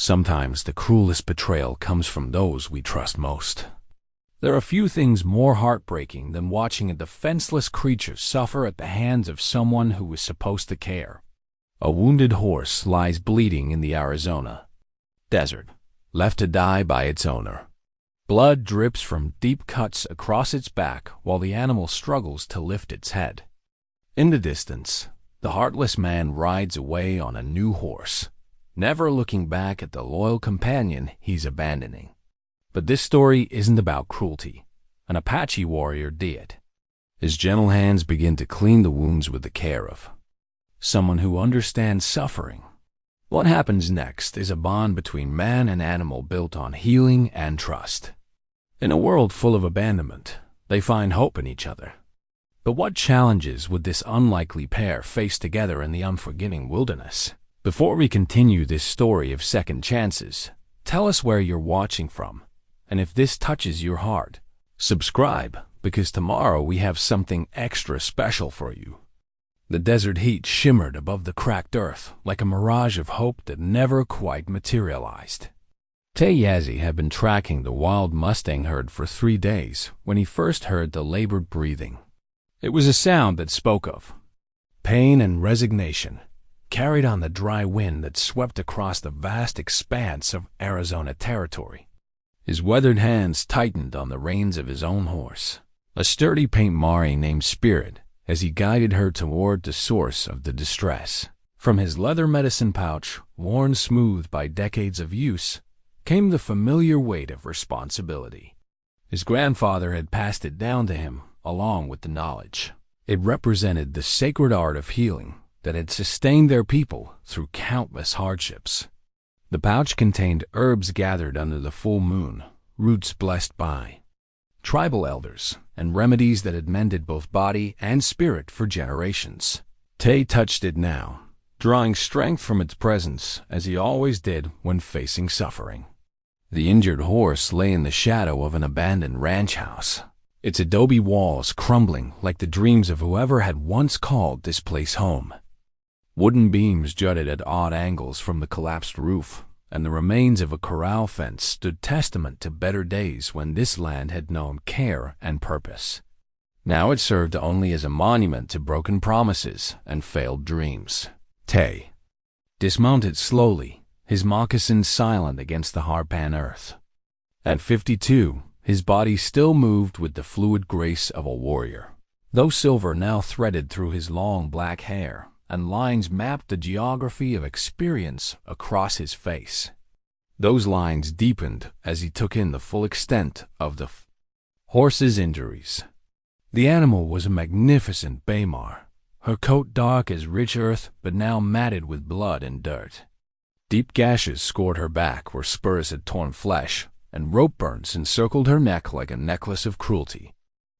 Sometimes the cruelest betrayal comes from those we trust most. There are few things more heartbreaking than watching a defenseless creature suffer at the hands of someone who is supposed to care. A wounded horse lies bleeding in the Arizona desert, left to die by its owner. Blood drips from deep cuts across its back while the animal struggles to lift its head. In the distance, the heartless man rides away on a new horse, never looking back at the loyal companion he's abandoning. But this story isn't about cruelty. An Apache warrior did it. His gentle hands begin to clean the wounds with the care of someone who understands suffering. What happens next is a bond between man and animal built on healing and trust. In a world full of abandonment, they find hope in each other. But what challenges would this unlikely pair face together in the unforgiving wilderness? Before we continue this story of second chances, tell us where you're watching from, and if this touches your heart, subscribe, because tomorrow we have something extra special for you. The desert heat shimmered above the cracked earth like a mirage of hope that never quite materialized. Tayazi had been tracking the wild Mustang herd for 3 days when he first heard the labored breathing. It was a sound that spoke of pain and resignation, carried on the dry wind that swept across the vast expanse of Arizona territory. His weathered hands tightened on the reins of his own horse, a sturdy Paint Mari named Spirit, as he guided her toward the source of the distress. From his leather medicine pouch, worn smooth by decades of use, came the familiar weight of responsibility. His grandfather had passed it down to him, along with the knowledge. It represented the sacred art of healing that had sustained their people through countless hardships. The pouch contained herbs gathered under the full moon, roots blessed by tribal elders, and remedies that had mended both body and spirit for generations. Tay touched it now, drawing strength from its presence as he always did when facing suffering. The injured horse lay in the shadow of an abandoned ranch house, its adobe walls crumbling like the dreams of whoever had once called this place home. Wooden beams jutted at odd angles from the collapsed roof, and the remains of a corral fence stood testament to better days when this land had known care and purpose. Now it served only as a monument to broken promises and failed dreams. Tay dismounted slowly, his moccasins silent against the hard-pan earth. At 52, his body still moved with the fluid grace of a warrior, though silver now threaded through his long black hair, and lines mapped the geography of experience across his face. Those lines deepened as he took in the full extent of the horse's injuries. The animal was a magnificent Baymar, her coat dark as rich earth but now matted with blood and dirt. Deep gashes scored her back where spurs had torn flesh, and rope burns encircled her neck like a necklace of cruelty.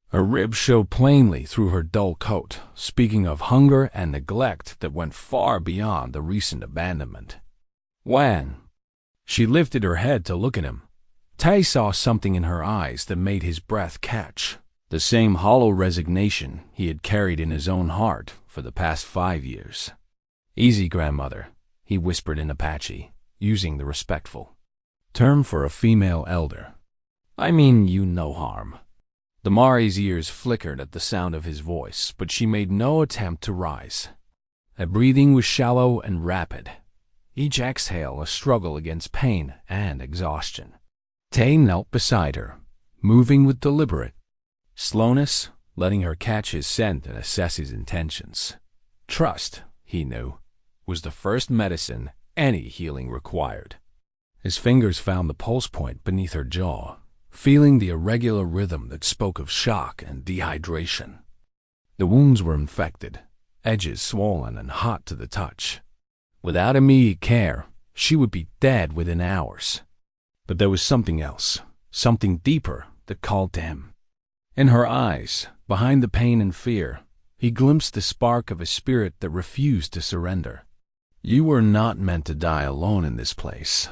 Her ribs showed plainly through her dull coat, speaking of hunger and neglect that went far beyond the recent abandonment. When she lifted her head to look at him, Tay saw something in her eyes that made his breath catch, the same hollow resignation he had carried in his own heart for the past 5 years. "Easy, grandmother," he whispered in Apache, using the respectful term for a female elder. "I mean you no harm." The Mari's ears flickered at the sound of his voice, but she made no attempt to rise. Her breathing was shallow and rapid, each exhale a struggle against pain and exhaustion. Tay knelt beside her, moving with deliberate slowness, letting her catch his scent and assess his intentions. Trust, he knew, was the first medicine any healing required. His fingers found the pulse point beneath her jaw, feeling the irregular rhythm that spoke of shock and dehydration. The wounds were infected, edges swollen and hot to the touch. Without immediate care, she would be dead within hours. But there was something else, something deeper that called to him. In her eyes, behind the pain and fear, he glimpsed the spark of a spirit that refused to surrender. "You were not meant to die alone in this place,"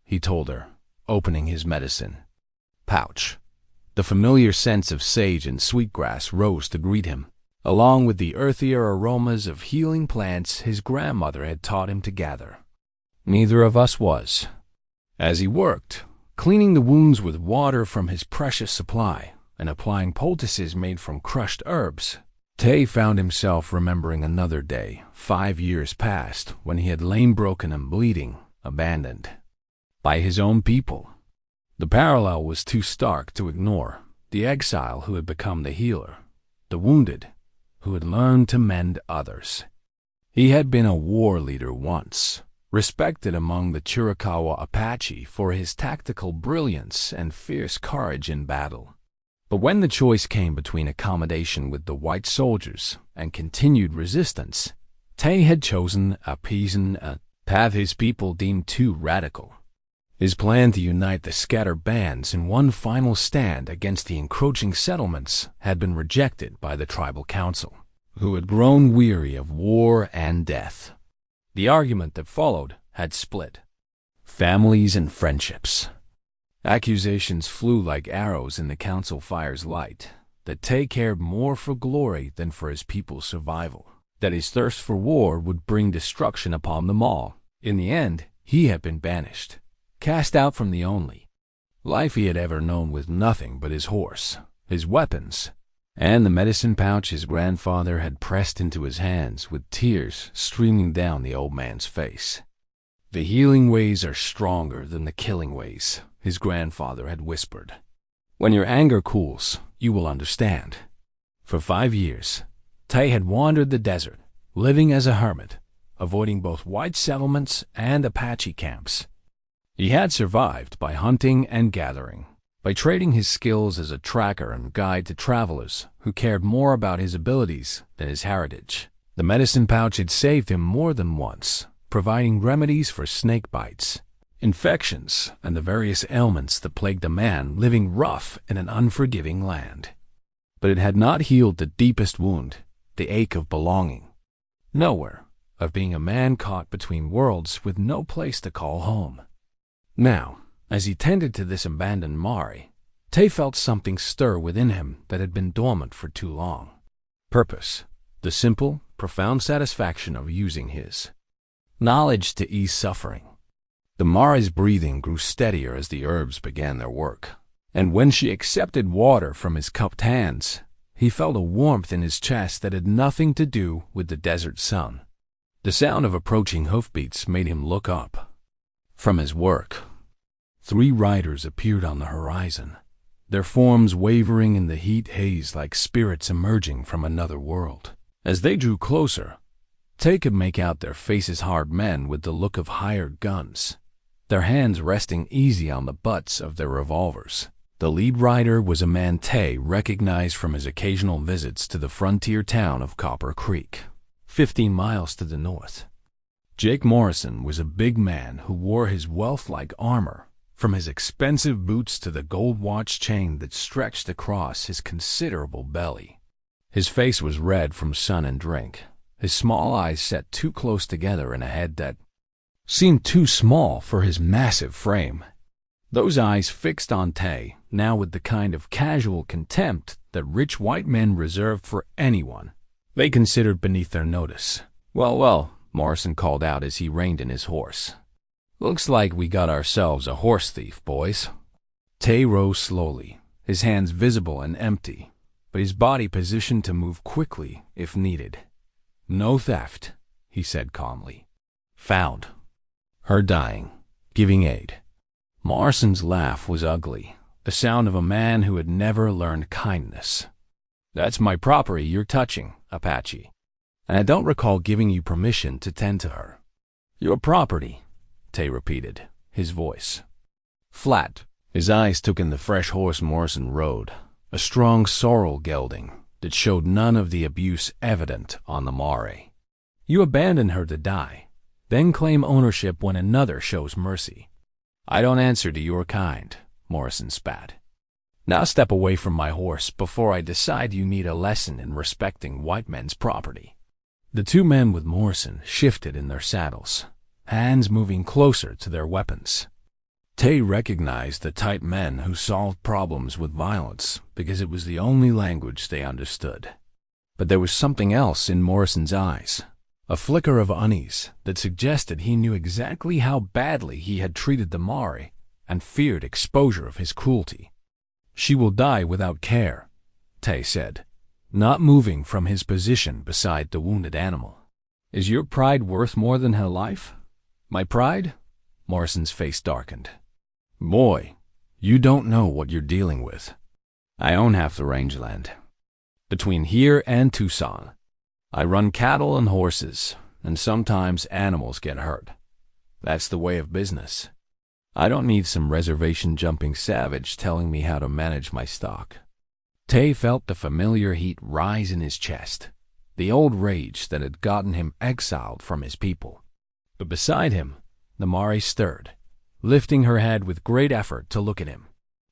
he told her, opening his medicine pouch. The familiar scents of sage and sweetgrass rose to greet him, along with the earthier aromas of healing plants his grandmother had taught him to gather. "Neither of us was," As he worked, cleaning the wounds with water from his precious supply and applying poultices made from crushed herbs, Tay found himself remembering another day, 5 years past, when he had lain broken and bleeding, abandoned by his own people. The parallel was too stark to ignore. The exile who had become the healer, the wounded who had learned to mend others. He had been a war leader once, respected among the Chiricahua Apache for his tactical brilliance and fierce courage in battle. But when the choice came between accommodation with the white soldiers and continued resistance, Tay had chosen a path his people deemed too radical. His plan to unite the scattered bands in one final stand against the encroaching settlements had been rejected by the tribal council, who had grown weary of war and death. The argument that followed had split families and friendships. Accusations flew like arrows in the council fire's light, that Tay cared more for glory than for his people's survival, that his thirst for war would bring destruction upon them all. In the end, he had been banished, cast out from the only life he had ever known, with nothing but his horse, his weapons, and the medicine pouch his grandfather had pressed into his hands, with tears streaming down the old man's face. "The healing ways are stronger than the killing ways," his grandfather had whispered. "When your anger cools, you will understand." For 5 years, Tay had wandered the desert, living as a hermit, avoiding both white settlements and Apache camps. He had survived by hunting and gathering, by trading his skills as a tracker and guide to travelers who cared more about his abilities than his heritage. The medicine pouch had saved him more than once, providing remedies for snake bites, infections, and the various ailments that plagued a man living rough in an unforgiving land. But it had not healed the deepest wound, the ache of belonging nowhere, of being a man caught between worlds with no place to call home. Now, as he tended to this abandoned Mari, Tay felt something stir within him that had been dormant for too long. Purpose, the simple, profound satisfaction of using his knowledge to ease suffering. The Mari's breathing grew steadier as the herbs began their work, and when she accepted water from his cupped hands, he felt a warmth in his chest that had nothing to do with the desert sun. The sound of approaching hoofbeats made him look up. From his work, 3 riders appeared on the horizon, their forms wavering in the heat haze like spirits emerging from another world. As they drew closer, Tay could make out their faces hard men with the look of hired guns, their hands resting easy on the butts of their revolvers. The lead rider was a man Tay recognized from his occasional visits to the frontier town of Copper Creek, 15 miles to the north. Jake Morrison was a big man who wore his wealth-like armor, from his expensive boots to the gold watch chain that stretched across his considerable belly. His face was red from sun and drink, his small eyes set too close together in a head that seemed too small for his massive frame. Those eyes fixed on Tay, now with the kind of casual contempt that rich white men reserved for anyone they considered beneath their notice. Well, Morrison called out as he reined in his horse. "Looks like we got ourselves a horse thief, boys." Tay rose slowly, his hands visible and empty, but his body positioned to move quickly if needed. "No theft," he said calmly. "Found her dying, giving aid." Morrison's laugh was ugly, the sound of a man who had never learned kindness. "That's my property you're touching, Apache, and I don't recall giving you permission to tend to her." "Your property," Tay repeated, his voice flat. His eyes took in the fresh horse Morrison rode, a strong sorrel gelding that showed none of the abuse evident on the Mare. "You abandon her to die, then claim ownership when another shows mercy." "I don't answer to your kind," Morrison spat. "Now step away from my horse before I decide you need a lesson in respecting white men's property." The 2 men with Morrison shifted in their saddles, hands moving closer to their weapons. Tay recognized the type men who solved problems with violence because it was the only language they understood. But there was something else in Morrison's eyes, a flicker of unease that suggested he knew exactly how badly he had treated the Mari and feared exposure of his cruelty. "She will die without care," Tay said, not moving from his position beside the wounded animal. "Is your pride worth more than her life?" "My pride?" Morrison's face darkened. "Boy, you don't know what you're dealing with. I own half the rangeland between here and Tucson. I run cattle and horses, and sometimes animals get hurt. That's the way of business. I don't need some reservation-jumping savage telling me how to manage my stock." Tay felt the familiar heat rise in his chest, the old rage that had gotten him exiled from his people. But beside him, the Mari stirred, lifting her head with great effort to look at him.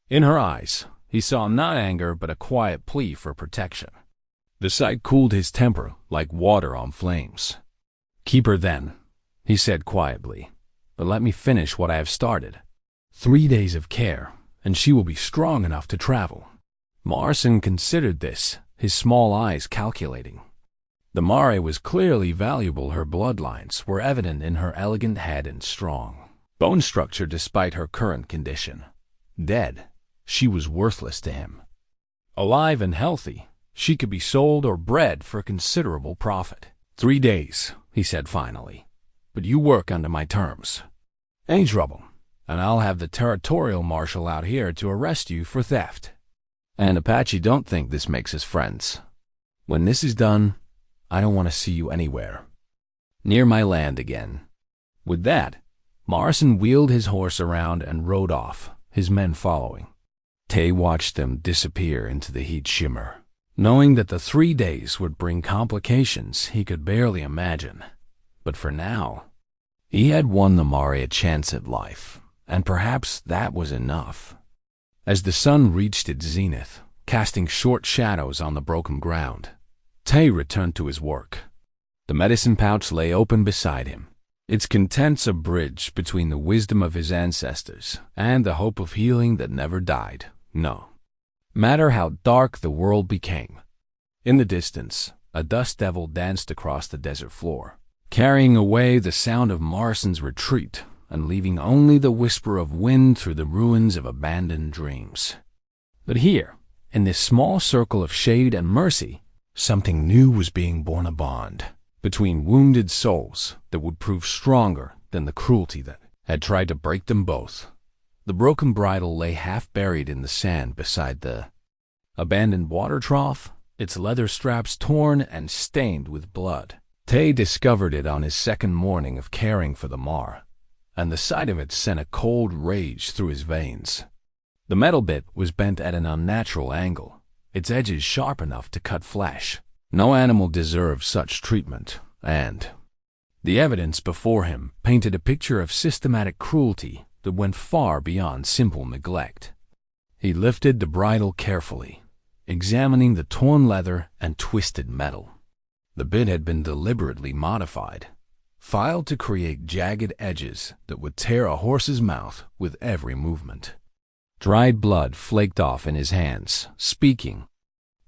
In her eyes, he saw not anger but a quiet plea for protection. The sight cooled his temper like water on flames. "Keep her then," he said quietly, "but let me finish what I have started. 3 days of care, and she will be strong enough to travel." Morrison considered this, his small eyes calculating. The Mari was clearly valuable. Her bloodlines were evident in her elegant head and strong bone structure despite her current condition. Dead, she was worthless to him. Alive and healthy, she could be sold or bred for considerable profit. 3 days, he said finally, "but you work under my terms. Ain't trouble, and I'll have the territorial marshal out here to arrest you for theft. And Apache don't think this makes us friends. When this is done, I don't want to see you anywhere near my land again." With that, Morrison wheeled his horse around and rode off, his men following. Tay watched them disappear into the heat shimmer, knowing that the 3 days would bring complications he could barely imagine. But for now, he had won the Mari a chance at life, and perhaps that was enough. As the sun reached its zenith, casting short shadows on the broken ground, Tay returned to his work. The medicine pouch lay open beside him, its contents a bridge between the wisdom of his ancestors and the hope of healing that never died. No matter how dark the world became. In the distance, a dust devil danced across the desert floor, carrying away the sound of Morrison's retreat and leaving only the whisper of wind through the ruins of abandoned dreams. But here, in this small circle of shade and mercy, something new was being born, a bond between wounded souls that would prove stronger than the cruelty that had tried to break them both. The broken bridle lay half buried in the sand beside the abandoned water trough, its leather straps torn and stained with blood. Tay discovered it on his second morning of caring for the Mar, and the sight of it sent a cold rage through his veins. The metal bit was bent at an unnatural angle, its edges sharp enough to cut flesh. No animal deserved such treatment, and the evidence before him painted a picture of systematic cruelty that went far beyond simple neglect. He lifted the bridle carefully, examining the torn leather and twisted metal. The bit had been deliberately modified, filed to create jagged edges that would tear a horse's mouth with every movement. Dried blood flaked off in his hands, speaking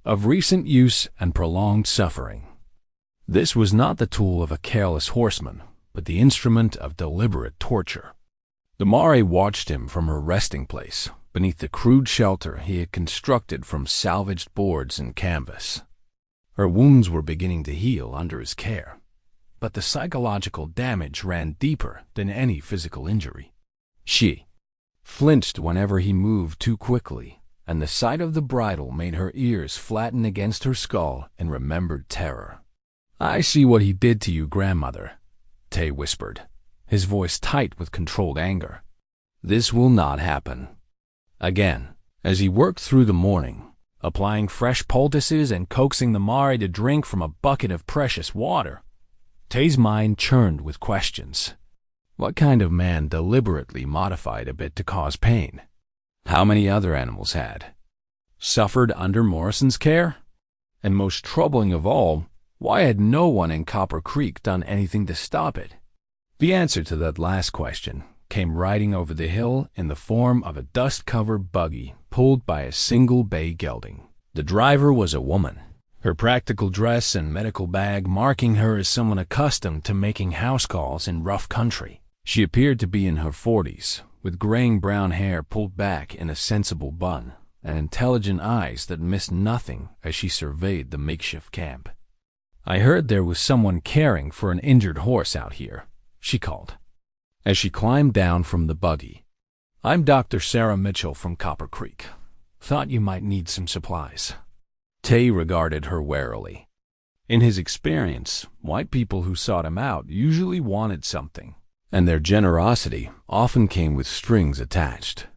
of recent use and prolonged suffering. This was not the tool of a careless horseman, but the instrument of deliberate torture. The Mari watched him from her resting place, beneath the crude shelter he had constructed from salvaged boards and canvas. Her wounds were beginning to heal under his care, but the psychological damage ran deeper than any physical injury. She flinched whenever he moved too quickly, and the sight of the bridle made her ears flatten against her skull in remembered terror. "I see what he did to you, grandmother," Tay whispered, his voice tight with controlled anger. "This will not happen again." As he worked through the morning, applying fresh poultices and coaxing the Mari to drink from a bucket of precious water, Tay's mind churned with questions. What kind of man deliberately modified a bit to cause pain? How many other animals had suffered under Morrison's care? And most troubling of all, why had no one in Copper Creek done anything to stop it? The answer to that last question came riding over the hill in the form of a dust-covered buggy pulled by a single bay gelding. The driver was a woman, her practical dress and medical bag marking her as someone accustomed to making house calls in rough country. She appeared to be in her 40s, with graying brown hair pulled back in a sensible bun, and intelligent eyes that missed nothing as she surveyed the makeshift camp. "I heard there was someone caring for an injured horse out here," she called, as she climbed down from the buggy. "I'm Dr. Sarah Mitchell from Copper Creek. Thought you might need some supplies." Tay regarded her warily. In his experience, white people who sought him out usually wanted something, and their generosity often came with strings attached.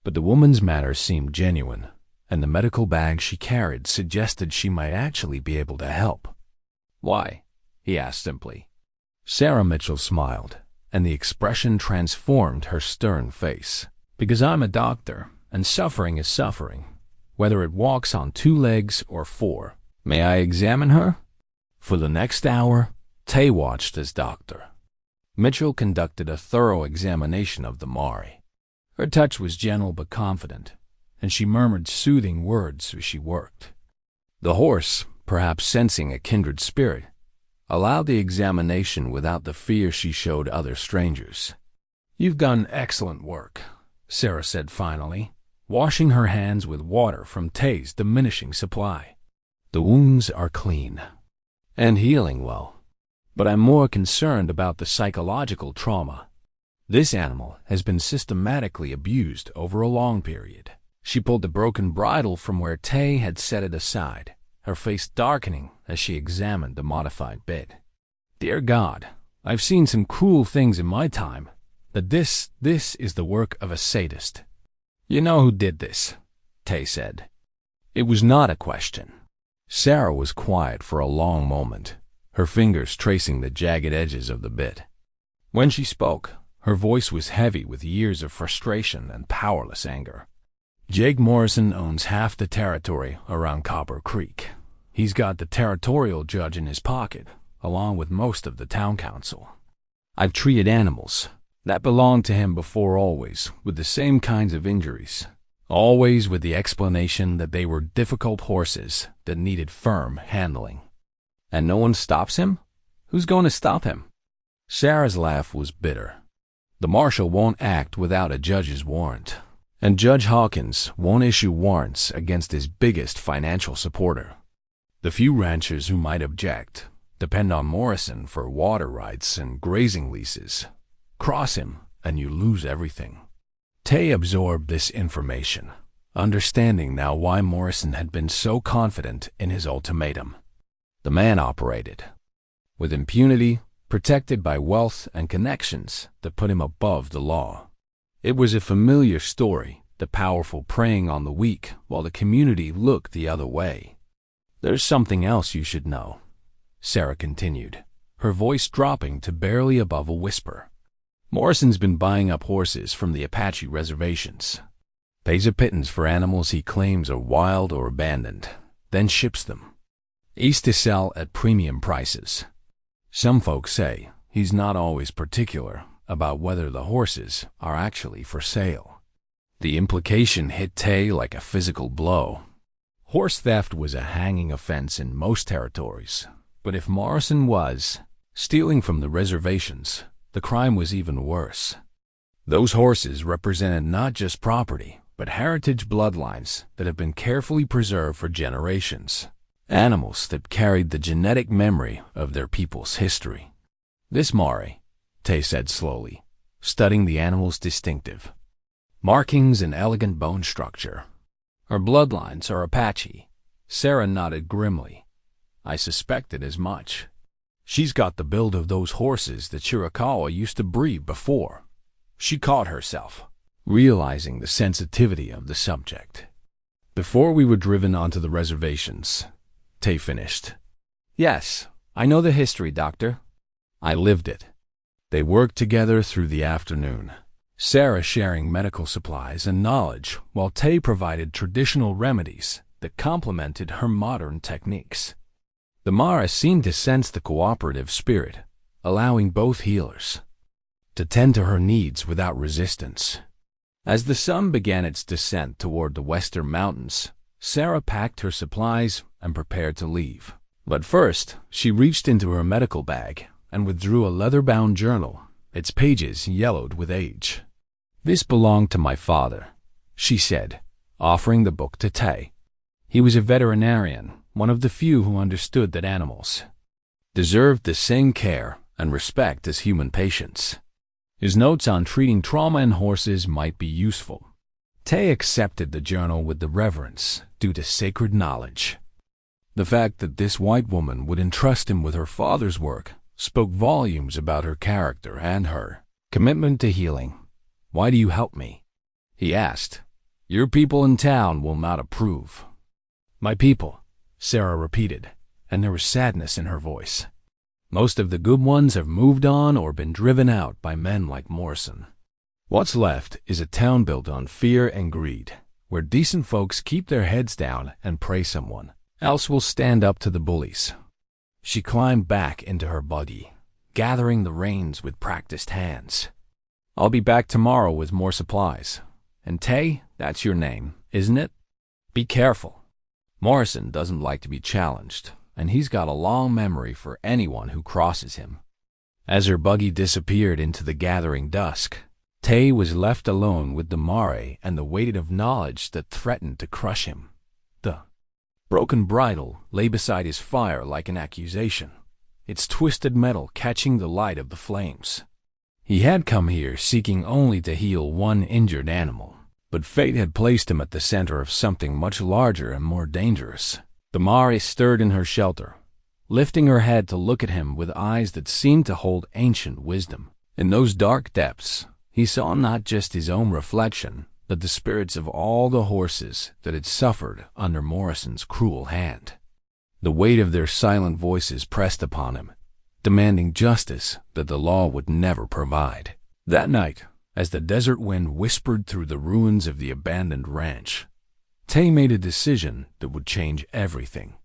But the woman's manner seemed genuine, and the medical bag she carried suggested she might actually be able to help. "Why?" he asked simply. Sarah Mitchell smiled, and the expression transformed her stern face. "Because I'm a doctor, and suffering is suffering, whether it walks on 2 legs or 4. May I examine her?" For the next hour, Tay watched as Dr. Mitchell conducted a thorough examination of the Mari. Her touch was gentle but confident, and she murmured soothing words as she worked. The horse, perhaps sensing a kindred spirit, allowed the examination without the fear she showed other strangers. "You've done excellent work," Sarah said finally, washing her hands with water from Tay's diminishing supply. "The wounds are clean and healing well, but I'm more concerned about the psychological trauma. This animal has been systematically abused over a long period." She pulled the broken bridle from where Tay had set it aside, her face darkening as she examined the modified bit. "Dear God, I've seen some cruel things in my time, but this is the work of a sadist." "You know who did this," Tay said. It was not a question. Sarah was quiet for a long moment, her fingers tracing the jagged edges of the bit. When she spoke, her voice was heavy with years of frustration and powerless anger. "Jake Morrison owns half the territory around Copper Creek. He's got the territorial judge in his pocket, along with most of the town council. I've treated animals that belonged to him before always with the same kinds of injuries, always with the explanation that they were difficult horses that needed firm handling. And no one stops him? Who's going to stop him?" Sarah's laugh was bitter. "The marshal won't act without a judge's warrant, and Judge Hawkins won't issue warrants against his biggest financial supporter. The few ranchers who might object depend on Morrison for water rights and grazing leases. Cross him, and you lose everything." Tay absorbed this information, understanding now why Morrison had been so confident in his ultimatum. The man operated with impunity, protected by wealth and connections that put him above the law. It was a familiar story, the powerful preying on the weak while the community looked the other way. "There's something else you should know," Sarah continued, her voice dropping to barely above a whisper. "Morrison's been buying up horses from the Apache reservations, pays a pittance for animals he claims are wild or abandoned, then ships them east to sell at premium prices. Some folks say he's not always particular about whether the horses are actually for sale." The implication hit Tay like a physical blow. Horse theft was a hanging offense in most territories, but if Morrison was stealing from the reservations, the crime was even worse. Those horses represented not just property, but heritage bloodlines that have been carefully preserved for generations. Animals that carried the genetic memory of their people's history. "This Mari," Tay said slowly, studying the animal's distinctive markings and elegant bone structure. "Her bloodlines are Apache." Sarah nodded grimly. "I suspected as much. She's got the build of those horses that Chiricahua used to breed before." She caught herself, realizing the sensitivity of the subject. "Before we were driven onto the reservations," Tay finished. "Yes, I know the history, Doctor. I lived it." They worked together through the afternoon, Sarah sharing medical supplies and knowledge while Tay provided traditional remedies that complemented her modern techniques. The Mara seemed to sense the cooperative spirit, allowing both healers to tend to her needs without resistance. As the sun began its descent toward the western mountains, Sarah packed her supplies and prepared to leave. But first, she reached into her medical bag and withdrew a leather-bound journal, its pages yellowed with age. "This belonged to my father," she said, offering the book to Tay. He was a veterinarian, one of the few who understood that animals deserved the same care and respect as human patients. His notes on treating trauma in horses might be useful. Tay accepted the journal with the reverence due to sacred knowledge. The fact that this white woman would entrust him with her father's work spoke volumes about her character and her commitment to healing. "Why do you help me?" he asked. "Your people in town will not approve." "My people," Sarah repeated, and there was sadness in her voice. "Most of the good ones have moved on or been driven out by men like Morrison. What's left is a town built on fear and greed, where decent folks keep their heads down and pray someone else will stand up to the bullies." She climbed back into her buggy, gathering the reins with practiced hands. "I'll be back tomorrow with more supplies. And Tay, that's your name, isn't it? Be careful. Morrison doesn't like to be challenged, and he's got a long memory for anyone who crosses him." As her buggy disappeared into the gathering dusk, Tay was left alone with the mare and the weight of knowledge that threatened to crush him. The broken bridle lay beside his fire like an accusation, its twisted metal catching the light of the flames. He had come here seeking only to heal one injured animal, but fate had placed him at the center of something much larger and more dangerous. The mare stirred in her shelter, lifting her head to look at him with eyes that seemed to hold ancient wisdom. In those dark depths, he saw not just his own reflection, but the spirits of all the horses that had suffered under Morrison's cruel hand. The weight of their silent voices pressed upon him, demanding justice that the law would never provide. That night, as the desert wind whispered through the ruins of the abandoned ranch, Tay made a decision that would change everything.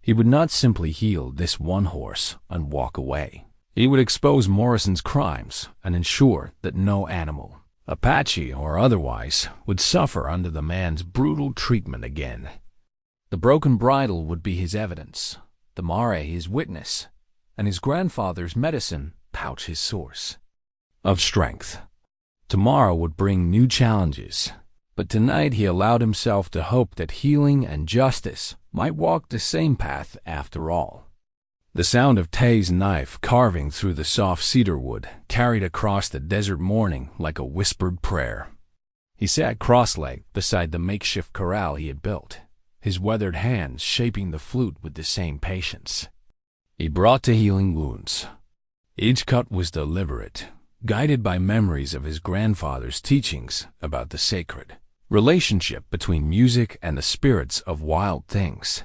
He would not simply heal this one horse and walk away. He would expose Morrison's crimes and ensure that no animal, Apache or otherwise, would suffer under the man's brutal treatment again. The broken bridle would be his evidence, the mare his witness, and his grandfather's medicine pouch his source of strength. Tomorrow would bring new challenges, but tonight he allowed himself to hope that healing and justice might walk the same path after all. The sound of Tay's knife carving through the soft cedar wood carried across the desert morning like a whispered prayer. He sat cross-legged beside the makeshift corral he had built, his weathered hands shaping the flute with the same patience he brought to healing wounds. Each cut was deliberate, guided by memories of his grandfather's teachings about the sacred relationship between music and the spirits of wild things.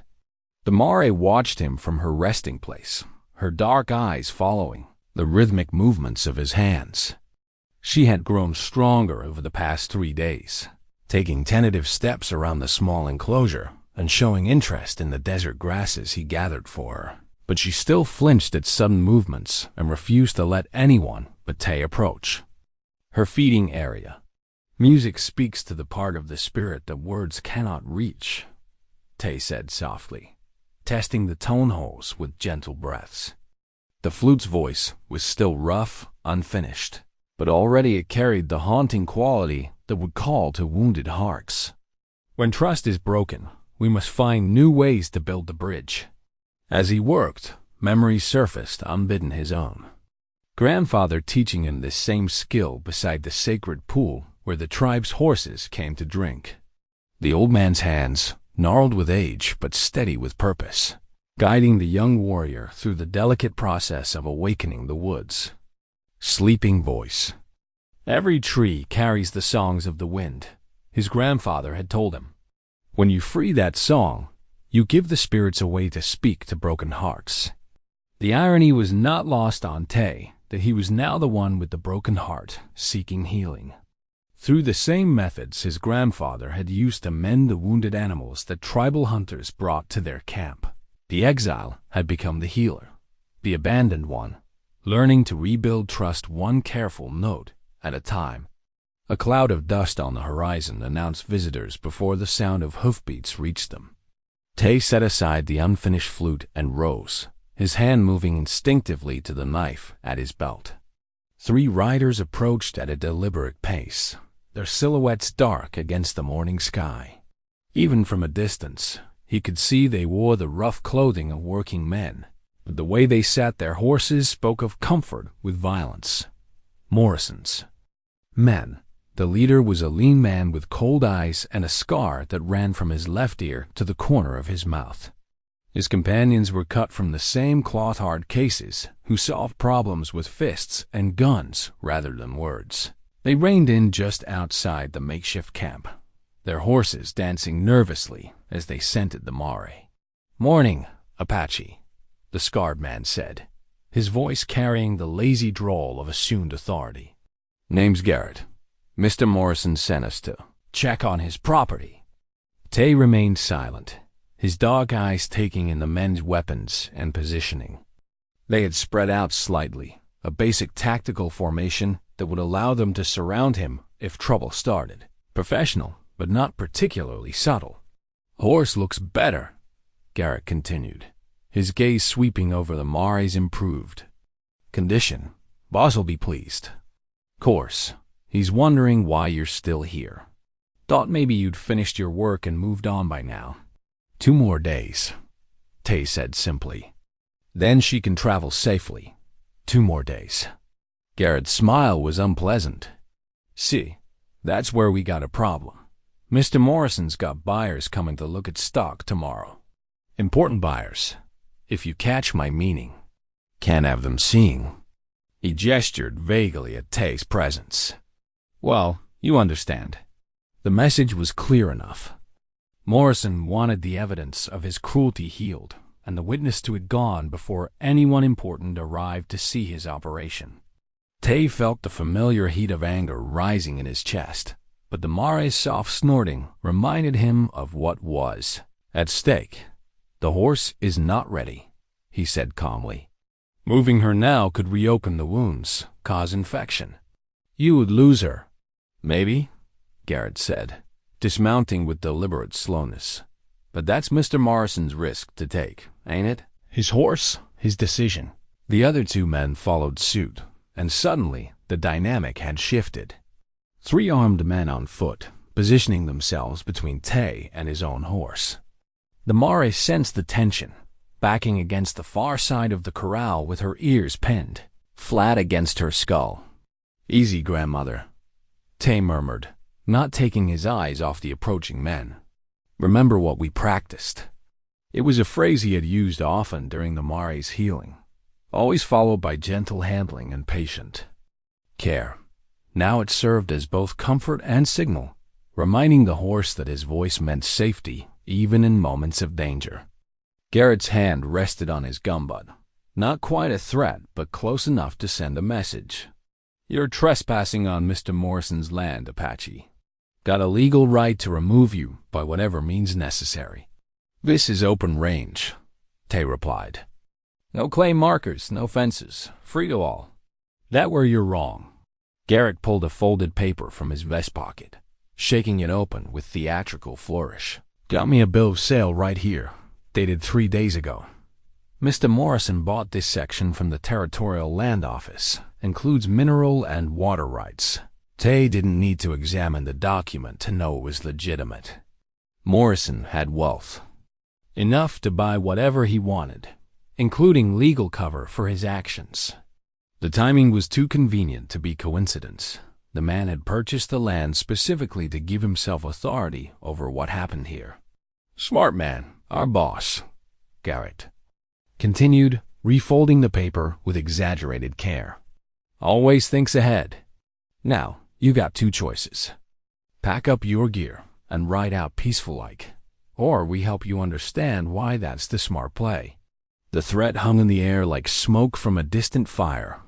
The mare watched him from her resting place, her dark eyes following the rhythmic movements of his hands. She had grown stronger over the past 3 days, taking tentative steps around the small enclosure and showing interest in the desert grasses he gathered for her. But she still flinched at sudden movements and refused to let anyone but Tay approach her feeding area. "Music speaks to the part of the spirit that words cannot reach," Tay said softly, testing the tone holes with gentle breaths. The flute's voice was still rough, unfinished, but already it carried the haunting quality that would call to wounded hearts. "When trust is broken, we must find new ways to build the bridge." As he worked, memories surfaced unbidden his own. Grandfather teaching him this same skill beside the sacred pool where the tribe's horses came to drink. The old man's hands, gnarled with age but steady with purpose, guiding the young warrior through the delicate process of awakening the woods. Sleeping voice. "Every tree carries the songs of the wind," his grandfather had told him. "When you free that song, you give the spirits a way to speak to broken hearts." The irony was not lost on Tay that he was now the one with the broken heart seeking healing. Through the same methods his grandfather had used to mend the wounded animals that tribal hunters brought to their camp, the exile had become the healer, the abandoned one, learning to rebuild trust one careful note at a time. A cloud of dust on the horizon announced visitors before the sound of hoofbeats reached them. Tay set aside the unfinished flute and rose, his hand moving instinctively to the knife at his belt. 3 riders approached at a deliberate pace, their silhouettes dark against the morning sky. Even from a distance, he could see they wore the rough clothing of working men, but the way they sat their horses spoke of comfort with violence. Morrison's men. The leader was a lean man with cold eyes and a scar that ran from his left ear to the corner of his mouth. His companions were cut from the same cloth-hard cases, who solved problems with fists and guns rather than words. They reined in just outside the makeshift camp, their horses dancing nervously as they scented the mare. "Morning, Apache," the scarred man said, his voice carrying the lazy drawl of assumed authority. "Name's Garrett. Mr. Morrison sent us to check on his property." Tay remained silent, his dark eyes taking in the men's weapons and positioning. They had spread out slightly, a basic tactical formation that would allow them to surround him if trouble started. Professional, but not particularly subtle. "Horse looks better," Garrett continued, his gaze sweeping over the mare's improved condition. "Boss'll be pleased. Course. He's wondering why you're still here. Thought maybe you'd finished your work and moved on by now." 2 more days, Tay said simply. "Then she can travel safely. 2 more days." Garrett's smile was unpleasant. "See, that's where we got a problem. Mr. Morrison's got buyers coming to look at stock tomorrow. Important buyers, if you catch my meaning. Can't have them seeing." He gestured vaguely at Tay's presence. "Well, you understand." The message was clear enough. Morrison wanted the evidence of his cruelty healed, and the witness to it gone before anyone important arrived to see his operation. Tay felt the familiar heat of anger rising in his chest, but the mare's soft snorting reminded him of what was at stake. "The horse is not ready," he said calmly. "Moving her now could reopen the wounds, cause infection. You would lose her." "Maybe," Garrett said, dismounting with deliberate slowness. "But that's Mr. Morrison's risk to take, ain't it? His horse, his decision." The other 2 men followed suit, and suddenly the dynamic had shifted. 3 armed men on foot, positioning themselves between Tay and his own horse. The mare sensed the tension, backing against the far side of the corral with her ears pinned, flat against her skull. "Easy, grandmother," Tay murmured, not taking his eyes off the approaching men. "Remember what we practiced." It was a phrase he had used often during the mare's healing, always followed by gentle handling and patient care. Now it served as both comfort and signal, reminding the horse that his voice meant safety even in moments of danger. Garrett's hand rested on his gumbutt, not quite a threat, but close enough to send a message. "You're trespassing on Mr. Morrison's land, Apache. Got a legal right to remove you by whatever means necessary." "This is open range," Tay replied. "No claim markers, no fences, free to all." "That where you're wrong." Garrett pulled a folded paper from his vest pocket, shaking it open with theatrical flourish. "Got me a bill of sale right here, dated 3 days ago. Mr. Morrison bought this section from the Territorial Land Office. Includes mineral and water rights." Tay didn't need to examine the document to know it was legitimate. Morrison had wealth, enough to buy whatever he wanted, including legal cover for his actions. The timing was too convenient to be coincidence. The man had purchased the land specifically to give himself authority over what happened here. "Smart man, our boss," Garrett continued, refolding the paper with exaggerated care. "Always thinks ahead. Now, you got 2 choices. Pack up your gear and ride out peaceful-like, or we help you understand why that's the smart play." The threat hung in the air like smoke from a distant fire.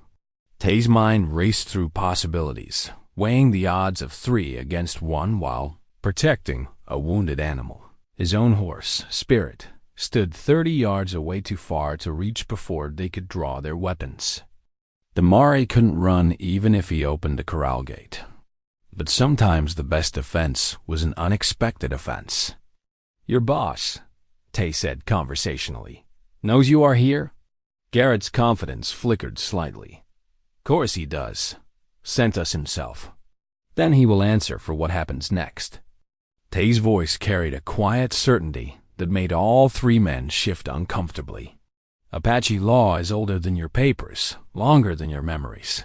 Tay's mind raced through possibilities, weighing the odds of 3 against 1 while protecting a wounded animal. His own horse, Spirit, stood 30 yards away too far to reach before they could draw their weapons. The mare couldn't run even if he opened the corral gate. But sometimes the best defense was an unexpected offense. "Your boss," Tay said conversationally, "knows you are here?" Garrett's confidence flickered slightly. "Course he does. Sent us himself. Then he will answer for what happens next." Tay's voice carried a quiet certainty that made all three men shift uncomfortably. "Apache law is older than your papers, longer than your memories.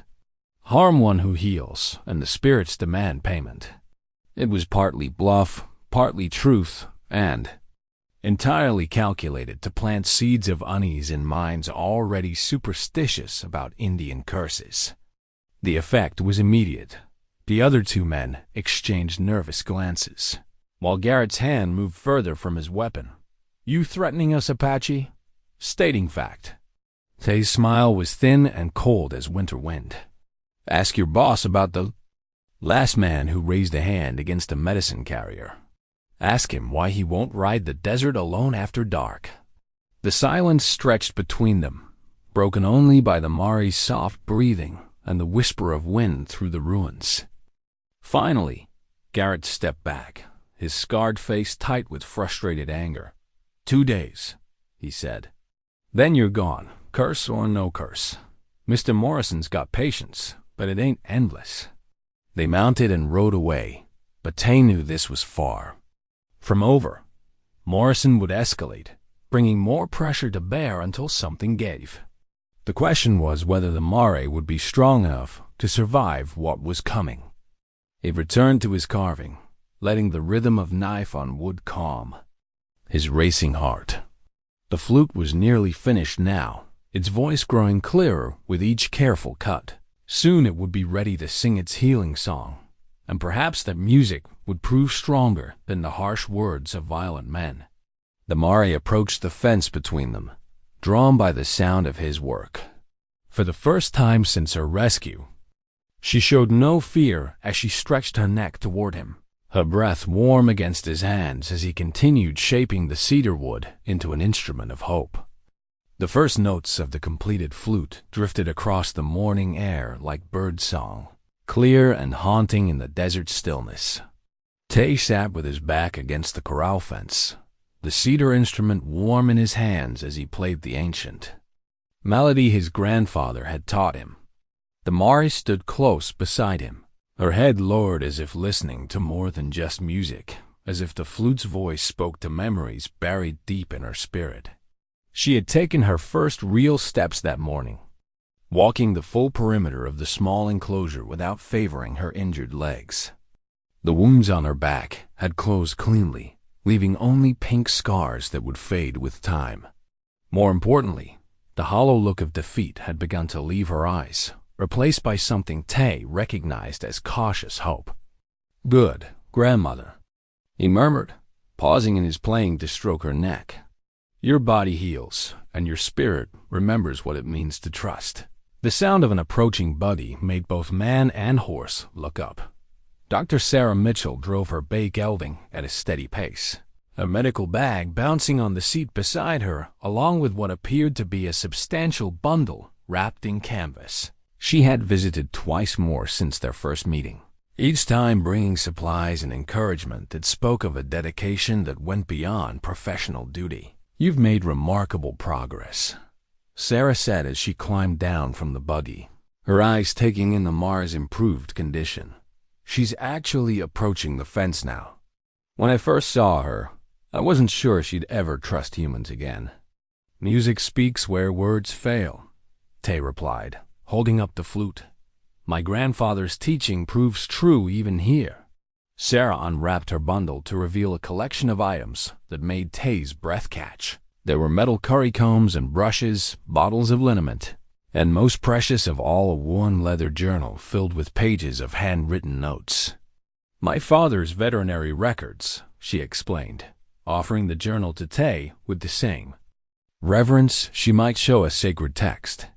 Harm one who heals, and the spirits demand payment." It was partly bluff, partly truth, and entirely calculated to plant seeds of unease in minds already superstitious about Indian curses. The effect was immediate. The other two men exchanged nervous glances, while Garrett's hand moved further from his weapon. "You threatening us, Apache?" "Stating fact." Tay's smile was thin and cold as winter wind. "Ask your boss about the last man who raised a hand against a medicine carrier. Ask him why he won't ride the desert alone after dark." The silence stretched between them, broken only by the Mari's soft breathing and the whisper of wind through the ruins. Finally, Garrett stepped back, his scarred face tight with frustrated anger. 2 days, he said. "Then you're gone, curse or no curse. Mr. Morrison's got patience, but it ain't endless." They mounted and rode away, but Tay knew this was far from over. Morrison would escalate, bringing more pressure to bear until something gave. The question was whether the Mare would be strong enough to survive what was coming. He returned to his carving, letting the rhythm of knife on wood calm his racing heart. The flute was nearly finished now, its voice growing clearer with each careful cut. Soon it would be ready to sing its healing song, and perhaps that music would prove stronger than the harsh words of violent men. The Mare approached the fence between them, drawn by the sound of his work. For the first time since her rescue, she showed no fear as she stretched her neck toward him, her breath warm against his hands as he continued shaping the cedar wood into an instrument of hope. The first notes of the completed flute drifted across the morning air like bird song, clear and haunting in the desert stillness. Tay sat with his back against the corral fence, the cedar instrument warm in his hands as he played the ancient melody his grandfather had taught him. The Mare stood close beside him, her head lowered as if listening to more than just music, as if the flute's voice spoke to memories buried deep in her spirit. She had taken her first real steps that morning, walking the full perimeter of the small enclosure without favoring her injured legs. The wounds on her back had closed cleanly, leaving only pink scars that would fade with time. More importantly, the hollow look of defeat had begun to leave her eyes, replaced by something Tay recognized as cautious hope. "Good, grandmother," he murmured, pausing in his playing to stroke her neck. "Your body heals, and your spirit remembers what it means to trust." The sound of an approaching buggy made both man and horse look up. Dr. Sarah Mitchell drove her bay gelding at a steady pace, a medical bag bouncing on the seat beside her, along with what appeared to be a substantial bundle wrapped in canvas. She had visited twice more since their first meeting, each time bringing supplies and encouragement that spoke of a dedication that went beyond professional duty. "You've made remarkable progress," Sarah said as she climbed down from the buggy, her eyes taking in the Mare's improved condition. "She's actually approaching the fence now. When I first saw her, I wasn't sure she'd ever trust humans again." "Music speaks where words fail," Tay replied, holding up the flute. "My grandfather's teaching proves true even here." Sarah unwrapped her bundle to reveal a collection of items that made Tay's breath catch. There were metal curry combs and brushes, bottles of liniment, and most precious of all, a worn leather journal filled with pages of handwritten notes. "My father's veterinary records," she explained, offering the journal to Tay with the same reverence she might show a sacred text.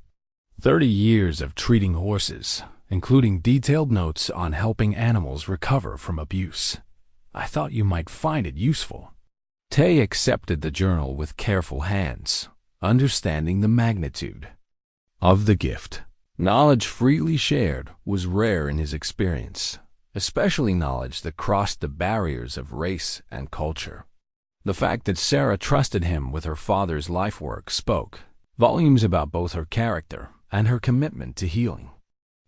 30 years of treating horses, including detailed notes on helping animals recover from abuse. I thought you might find it useful." Tay accepted the journal with careful hands, understanding the magnitude of the gift. Knowledge freely shared was rare in his experience, especially knowledge that crossed the barriers of race and culture. The fact that Sarah trusted him with her father's life work spoke volumes about both her character and her commitment to healing.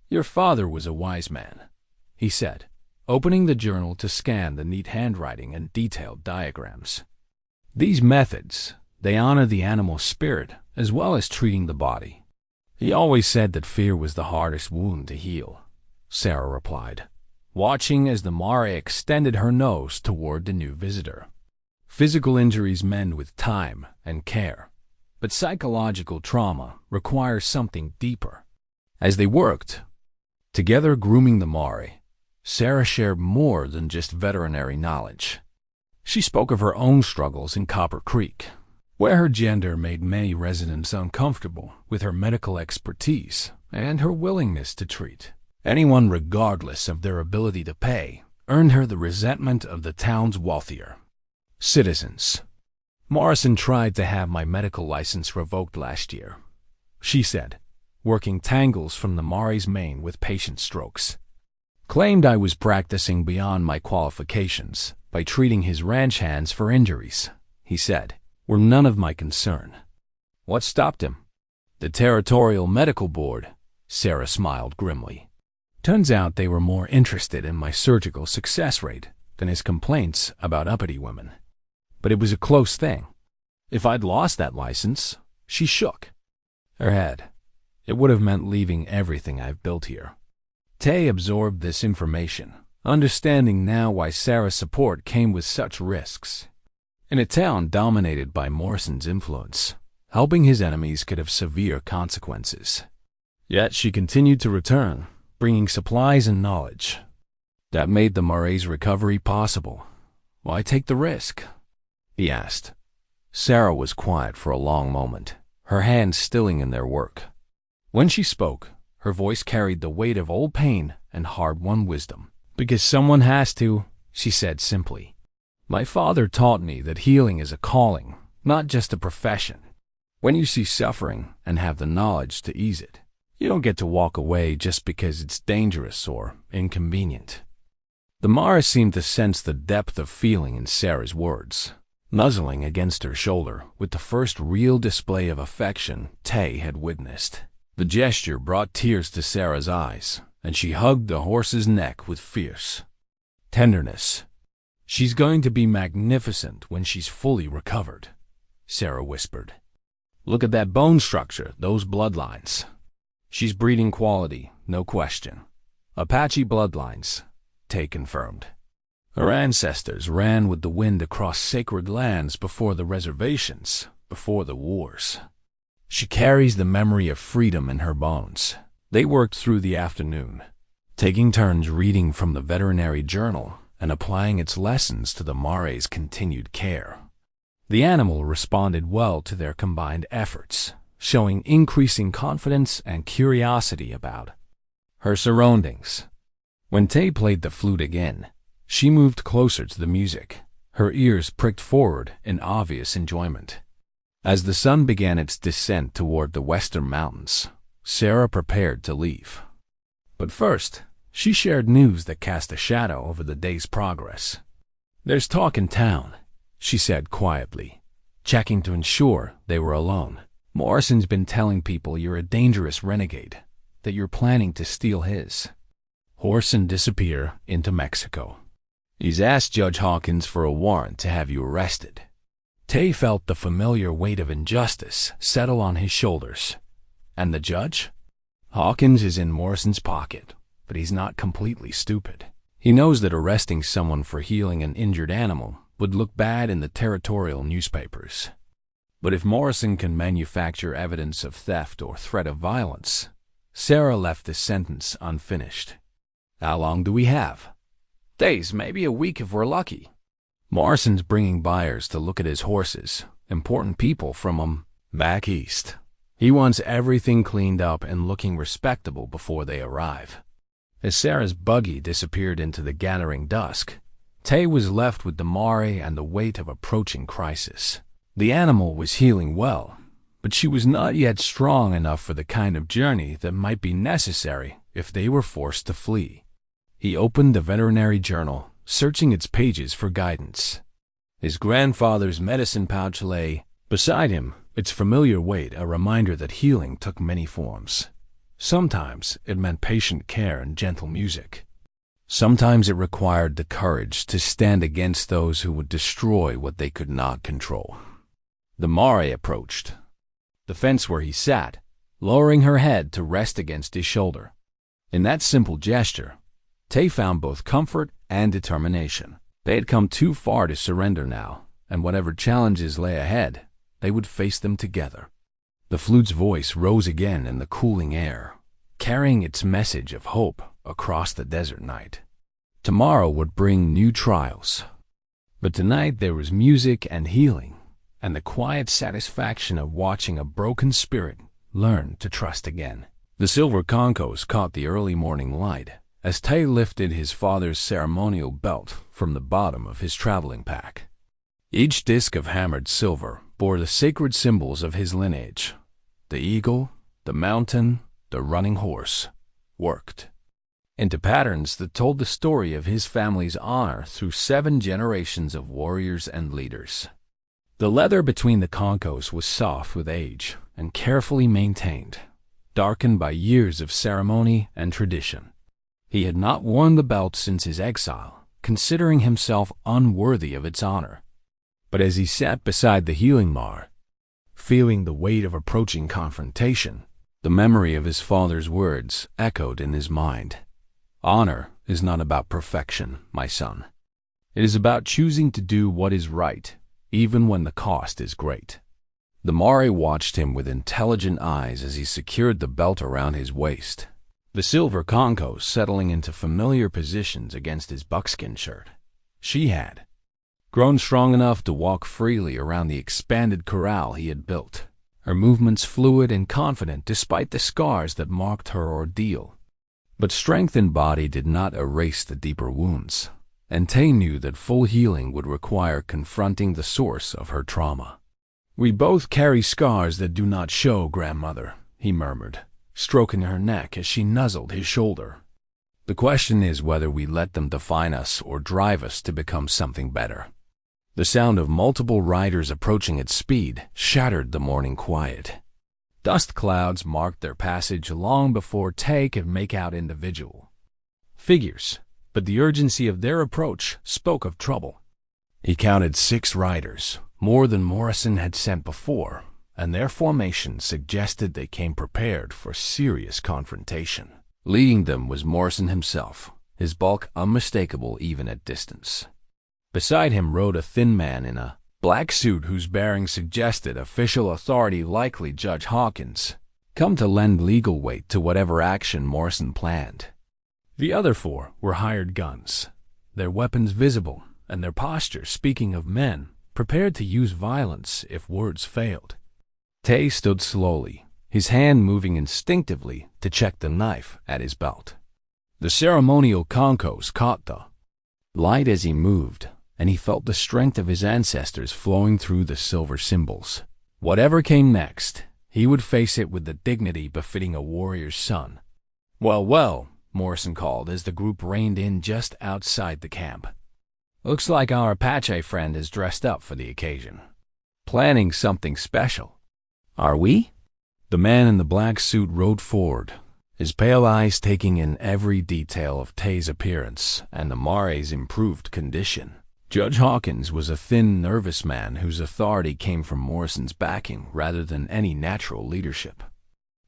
"Your father was a wise man," he said, opening the journal to scan the neat handwriting and detailed diagrams. "These methods, they honor the animal spirit as well as treating the body." "He always said that fear was the hardest wound to heal," Sarah replied, watching as the Mare extended her nose toward the new visitor. "Physical injuries mend with time and care, but psychological trauma requires something deeper." As they worked together grooming the Mare, Sarah shared more than just veterinary knowledge. She spoke of her own struggles in Copper Creek, where her gender made many residents uncomfortable with her medical expertise and her willingness to treat anyone regardless of their ability to pay earned her the resentment of the town's wealthier citizens. "Morrison tried to have my medical license revoked last year," she said, working tangles from the Mare's mane with patient strokes. "Claimed I was practicing beyond my qualifications by treating his ranch hands for injuries," he said, "were none of my concern." "What stopped him?" "The Territorial Medical Board," Sarah smiled grimly. "Turns out they were more interested in my surgical success rate than his complaints about uppity women. But it was a close thing. If I'd lost that license," she shook her head, "it would have meant leaving everything I've built here." Tay absorbed this information, understanding now why Sarah's support came with such risks. In a town dominated by Morrison's influence, helping his enemies could have severe consequences. Yet she continued to return, bringing supplies and knowledge. That made the Mare's recovery possible. "Why take the risk?" he asked. Sarah was quiet for a long moment, her hands stilling in their work. When she spoke, her voice carried the weight of old pain and hard-won wisdom. "Because someone has to," she said simply. "My father taught me that healing is a calling, not just a profession. When you see suffering and have the knowledge to ease it, you don't get to walk away just because it's dangerous or inconvenient." The Mara seemed to sense the depth of feeling in Sarah's words, nuzzling against her shoulder with the first real display of affection Tay had witnessed. The gesture brought tears to Sarah's eyes, and she hugged the horse's neck with fierce tenderness. "She's going to be magnificent when she's fully recovered," Sarah whispered. "Look at that bone structure, those bloodlines. She's breeding quality, no question. Apache bloodlines," Tay confirmed. "Her ancestors ran with the wind across sacred lands before the reservations, before the wars. She carries the memory of freedom in her bones." They worked through the afternoon, taking turns reading from the veterinary journal and applying its lessons to the Mare's continued care. The animal responded well to their combined efforts, showing increasing confidence and curiosity about her surroundings. When Tay played the flute again, she moved closer to the music, her ears pricked forward in obvious enjoyment. As the sun began its descent toward the western mountains, Sarah prepared to leave. But first, she shared news that cast a shadow over the day's progress. "There's talk in town," she said quietly, checking to ensure they were alone. "Morrison's been telling people you're a dangerous renegade, that you're planning to steal his horse and disappear into Mexico. He's asked Judge Hawkins for a warrant to have you arrested." Tay felt the familiar weight of injustice settle on his shoulders. "And the judge?" "Hawkins is in Morrison's pocket, but he's not completely stupid. He knows that arresting someone for healing an injured animal would look bad in the territorial newspapers. But if Morrison can manufacture evidence of theft or threat of violence..." Sarah left the sentence unfinished. "How long do we have?" "Days, maybe a week if we're lucky. Morrison's bringing buyers to look at his horses, important people from back east. He wants everything cleaned up and looking respectable before they arrive." As Sarah's buggy disappeared into the gathering dusk, Tay was left with the Mare and the weight of approaching crisis. The animal was healing well, but she was not yet strong enough for the kind of journey that might be necessary if they were forced to flee. He opened the veterinary journal, searching its pages for guidance. His grandfather's medicine pouch lay beside him, its familiar weight a reminder that healing took many forms. Sometimes it meant patient care and gentle music. Sometimes it required the courage to stand against those who would destroy what they could not control. The Mare approached the fence where he sat, lowering her head to rest against his shoulder. In that simple gesture, Tay found both comfort and determination. They had come too far to surrender now, and whatever challenges lay ahead, they would face them together. The flute's voice rose again in the cooling air, carrying its message of hope across the desert night. Tomorrow would bring new trials, but tonight there was music and healing, and the quiet satisfaction of watching a broken spirit learn to trust again. The silver concos caught the early morning light as Tay lifted his father's ceremonial belt from the bottom of his traveling pack. Each disc of hammered silver bore the sacred symbols of his lineage. The eagle, the mountain, the running horse, worked into patterns that told the story of his family's honor through 7 generations of warriors and leaders. The leather between the concos was soft with age and carefully maintained, darkened by years of ceremony and tradition. He had not worn the belt since his exile, considering himself unworthy of its honor. But as he sat beside the healing Mar, feeling the weight of approaching confrontation, the memory of his father's words echoed in his mind. Honor is not about perfection, my son. It is about choosing to do what is right, even when the cost is great. The Mare watched him with intelligent eyes as he secured the belt around his waist, the silver concos settling into familiar positions against his buckskin shirt. She had grown strong enough to walk freely around the expanded corral he had built, her movements fluid and confident despite the scars that marked her ordeal. But strength in body did not erase the deeper wounds, and Tay knew that full healing would require confronting the source of her trauma. "We both carry scars that do not show, grandmother," he murmured, stroking her neck as she nuzzled his shoulder. "The question is whether we let them define us or drive us to become something better." The sound of multiple riders approaching at speed shattered the morning quiet. Dust clouds marked their passage long before Tay could make out individual figures, but the urgency of their approach spoke of trouble. He counted 6 riders, more than Morrison had sent before, and their formation suggested they came prepared for serious confrontation. Leading them was Morrison himself, his bulk unmistakable even at distance. Beside him rode a thin man in a black suit whose bearing suggested official authority, likely Judge Hawkins, come to lend legal weight to whatever action Morrison planned. The other 4 were hired guns, their weapons visible and their posture speaking of men prepared to use violence if words failed. Tay stood slowly, his hand moving instinctively to check the knife at his belt. The ceremonial concos caught the light as he moved, and he felt the strength of his ancestors flowing through the silver symbols. Whatever came next, he would face it with the dignity befitting a warrior's son. "Well, well," Morrison called as the group reined in just outside the camp. "Looks like our Apache friend is dressed up for the occasion. Planning something special." "Are we?" The man in the black suit rode forward, his pale eyes taking in every detail of Tay's appearance and the Mare's improved condition. Judge Hawkins was a thin, nervous man whose authority came from Morrison's backing rather than any natural leadership.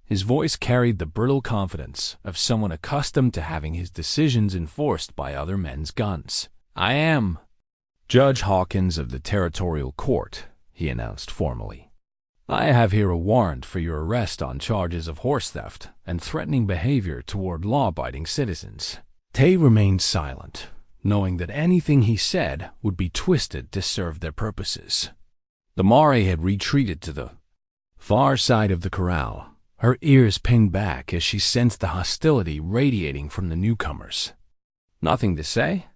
His voice carried the brittle confidence of someone accustomed to having his decisions enforced by other men's guns. "I am Judge Hawkins of the Territorial Court," he announced formally. "I have here a warrant for your arrest on charges of horse theft and threatening behavior toward law-abiding citizens." Tay remained silent, knowing that anything he said would be twisted to serve their purposes. The Mare had retreated to the far side of the corral, her ears pinned back as she sensed the hostility radiating from the newcomers. "Nothing to say?"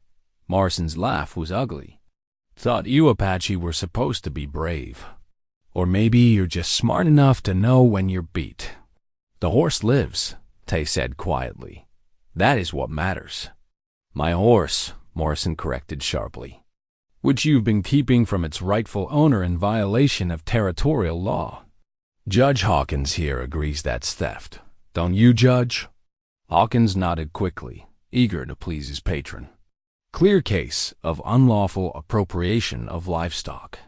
Morrison's laugh was ugly. "Thought you Apache were supposed to be brave. Or maybe you're just smart enough to know when you're beat." "The horse lives," Tay said quietly. "That is what matters." My horse, Morrison corrected sharply, which you've been keeping from its rightful owner in violation of territorial law. Judge Hawkins here agrees that's theft. Don't you, Judge? Hawkins nodded quickly, eager to please his patron. Clear case of unlawful appropriation of livestock.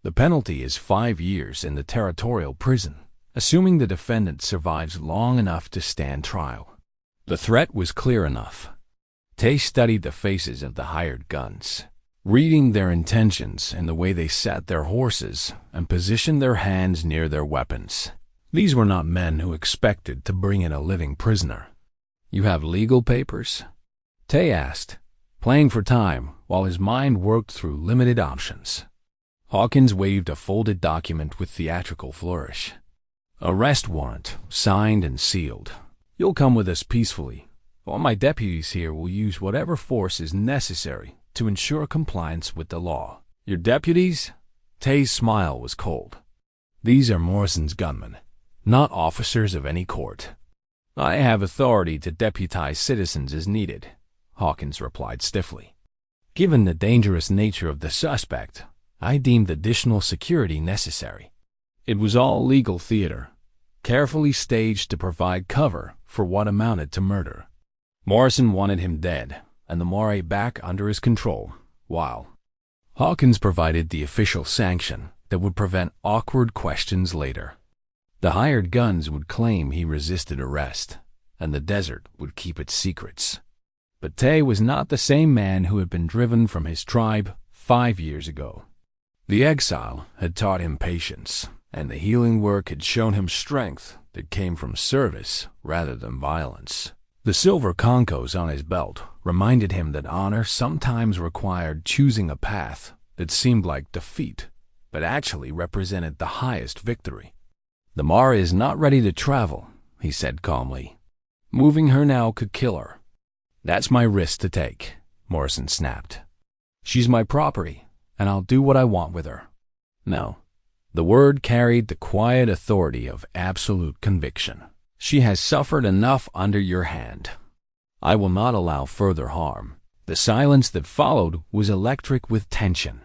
The penalty is 5 years in the territorial prison, assuming the defendant survives long enough to stand trial. The threat was clear enough. Tay studied the faces of the hired guns, reading their intentions in the way they sat their horses and positioned their hands near their weapons. These were not men who expected to bring in a living prisoner. You have legal papers? Tay asked, playing for time while his mind worked through limited options. Hawkins waved a folded document with theatrical flourish. Arrest warrant, signed and sealed. You'll come with us peacefully. All my deputies here will use whatever force is necessary to ensure compliance with the law. Your deputies? Tay's smile was cold. These are Morrison's gunmen, not officers of any court. I have authority to deputize citizens as needed, Hawkins replied stiffly. Given the dangerous nature of the suspect, I deemed additional security necessary. It was all legal theater, carefully staged to provide cover for what amounted to murder. Morrison wanted him dead and the Moray back under his control, while Hawkins provided the official sanction that would prevent awkward questions later. The hired guns would claim he resisted arrest, and the desert would keep its secrets. But Tay was not the same man who had been driven from his tribe 5 years ago. The exile had taught him patience, and the healing work had shown him strength that came from service rather than violence. The silver concos on his belt reminded him that honor sometimes required choosing a path that seemed like defeat, but actually represented the highest victory. The Mara is not ready to travel, he said calmly. Moving her now could kill her. That's my risk to take, Morrison snapped. She's my property, and I'll do what I want with her. No. The word carried the quiet authority of absolute conviction. She has suffered enough under your hand. I will not allow further harm. The silence that followed was electric with tension.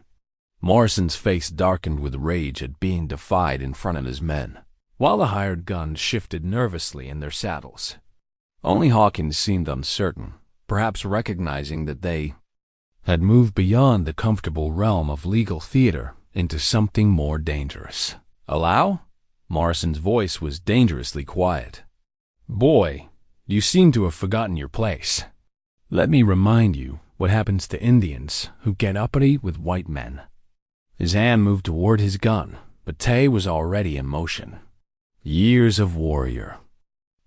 Morrison's face darkened with rage at being defied in front of his men, while the hired guns shifted nervously in their saddles. Only Hawkins seemed uncertain, perhaps recognizing that they had moved beyond the comfortable realm of legal theater into something more dangerous. Allow? Morrison's voice was dangerously quiet. Boy, you seem to have forgotten your place. Let me remind you what happens to Indians who get uppity with white men. His hand moved toward his gun, but Tay was already in motion. Years of warrior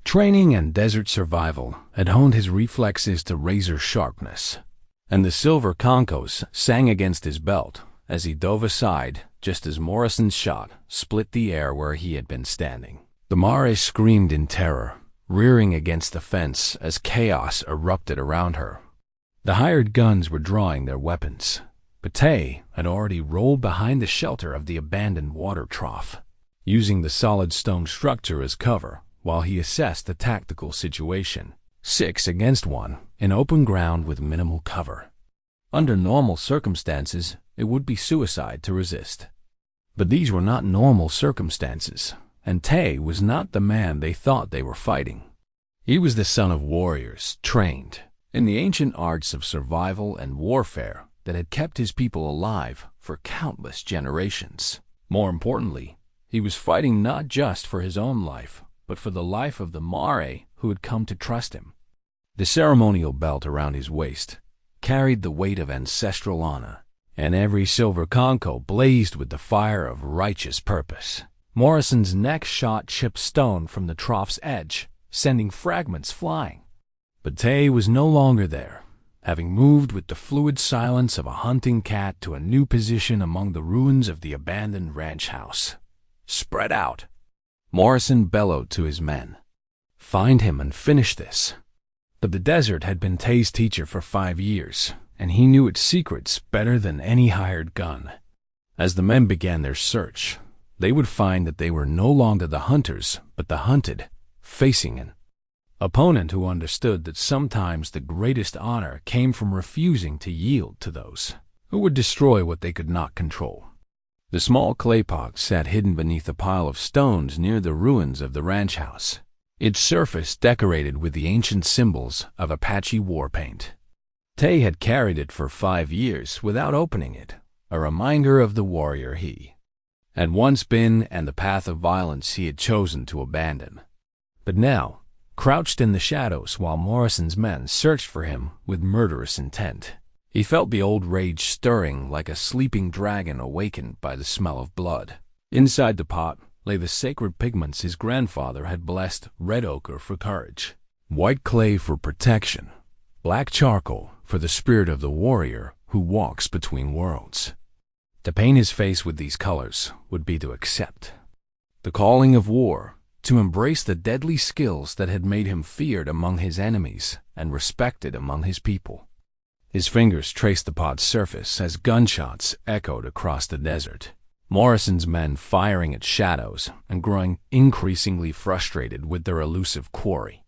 training and desert survival had honed his reflexes to razor sharpness, and the silver concos sang against his belt as he dove aside just as Morrison's shot split the air where he had been standing. The Mare screamed in terror, rearing against the fence as chaos erupted around her. The hired guns were drawing their weapons, but Tay had already rolled behind the shelter of the abandoned water trough, using the solid stone structure as cover while he assessed the tactical situation. 6 against 1 in open ground with minimal cover. Under normal circumstances, it would be suicide to resist. But these were not normal circumstances, and Tay was not the man they thought they were fighting. He was the son of warriors trained in the ancient arts of survival and warfare that had kept his people alive for countless generations. More importantly, he was fighting not just for his own life, but for the life of the Mare who had come to trust him. The ceremonial belt around his waist carried the weight of ancestral honor, and every silver concho blazed with the fire of righteous purpose. Morrison's next shot chipped stone from the trough's edge, sending fragments flying. But Tay was no longer there, having moved with the fluid silence of a hunting cat to a new position among the ruins of the abandoned ranch house. Spread out, Morrison bellowed to his men. Find him and finish this. But the desert had been Tay's teacher for 5 years, and he knew its secrets better than any hired gun. As the men began their search, they would find that they were no longer the hunters, but the hunted, facing an Opponent who understood that sometimes the greatest honor came from refusing to yield to those who would destroy what they could not control. The small clay pot sat hidden beneath a pile of stones near the ruins of the ranch house, its surface decorated with the ancient symbols of Apache war paint. Tay had carried it for 5 years without opening it, a reminder of the warrior he had once been and the path of violence he had chosen to abandon. But now, crouched in the shadows while Morrison's men searched for him with murderous intent, he felt the old rage stirring like a sleeping dragon awakened by the smell of blood. Inside the pot lay the sacred pigments his grandfather had blessed: red ochre for courage, white clay for protection, black charcoal for the spirit of the warrior who walks between worlds. To paint his face with these colors would be to accept the calling of war, to embrace the deadly skills that had made him feared among his enemies and respected among his people. His fingers traced the pot's surface as gunshots echoed across the desert, Morrison's men firing at shadows and growing increasingly frustrated with their elusive quarry.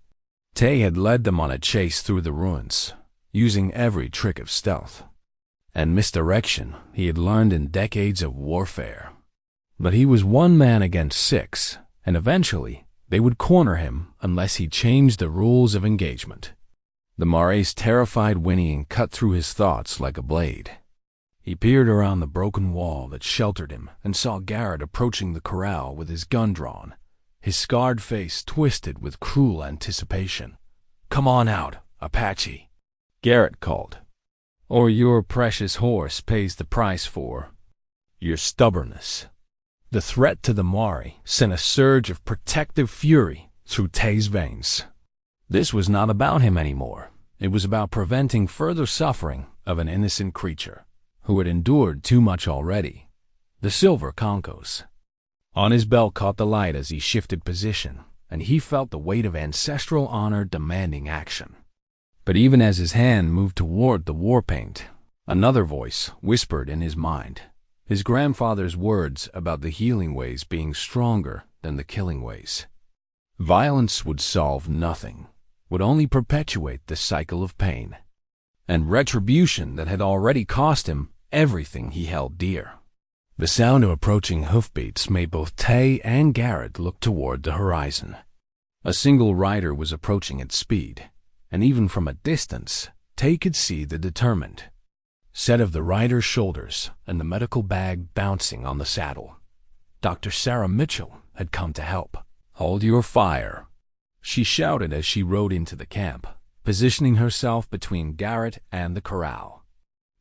Tay had led them on a chase through the ruins, using every trick of stealth and misdirection he had learned in decades of warfare. But he was one man against 6, and eventually they would corner him unless he changed the rules of engagement. The Mare's terrified whinnying cut through his thoughts like a blade. He peered around the broken wall that sheltered him and saw Garrett approaching the corral with his gun drawn, his scarred face twisted with cruel anticipation. "Come on out, Apache," Garrett called, "or your precious horse pays the price for your stubbornness." The threat to the Mare sent a surge of protective fury through Tay's veins. This was not about him anymore. It was about preventing further suffering of an innocent creature who had endured too much already. The silver Concos on his belt caught the light as he shifted position, and he felt the weight of ancestral honor demanding action. But even as his hand moved toward the war paint, another voice whispered in his mind, his grandfather's words about the healing ways being stronger than the killing ways. Violence would solve nothing, would only perpetuate the cycle of pain and retribution that had already cost him everything he held dear. The sound of approaching hoofbeats made both Tay and Garrett look toward the horizon. A single rider was approaching at speed, and even from a distance, Tay could see the determined set of the rider's shoulders and the medical bag bouncing on the saddle. Dr. Sarah Mitchell had come to help. "Hold your fire," she shouted as she rode into the camp, positioning herself between Garrett and the corral.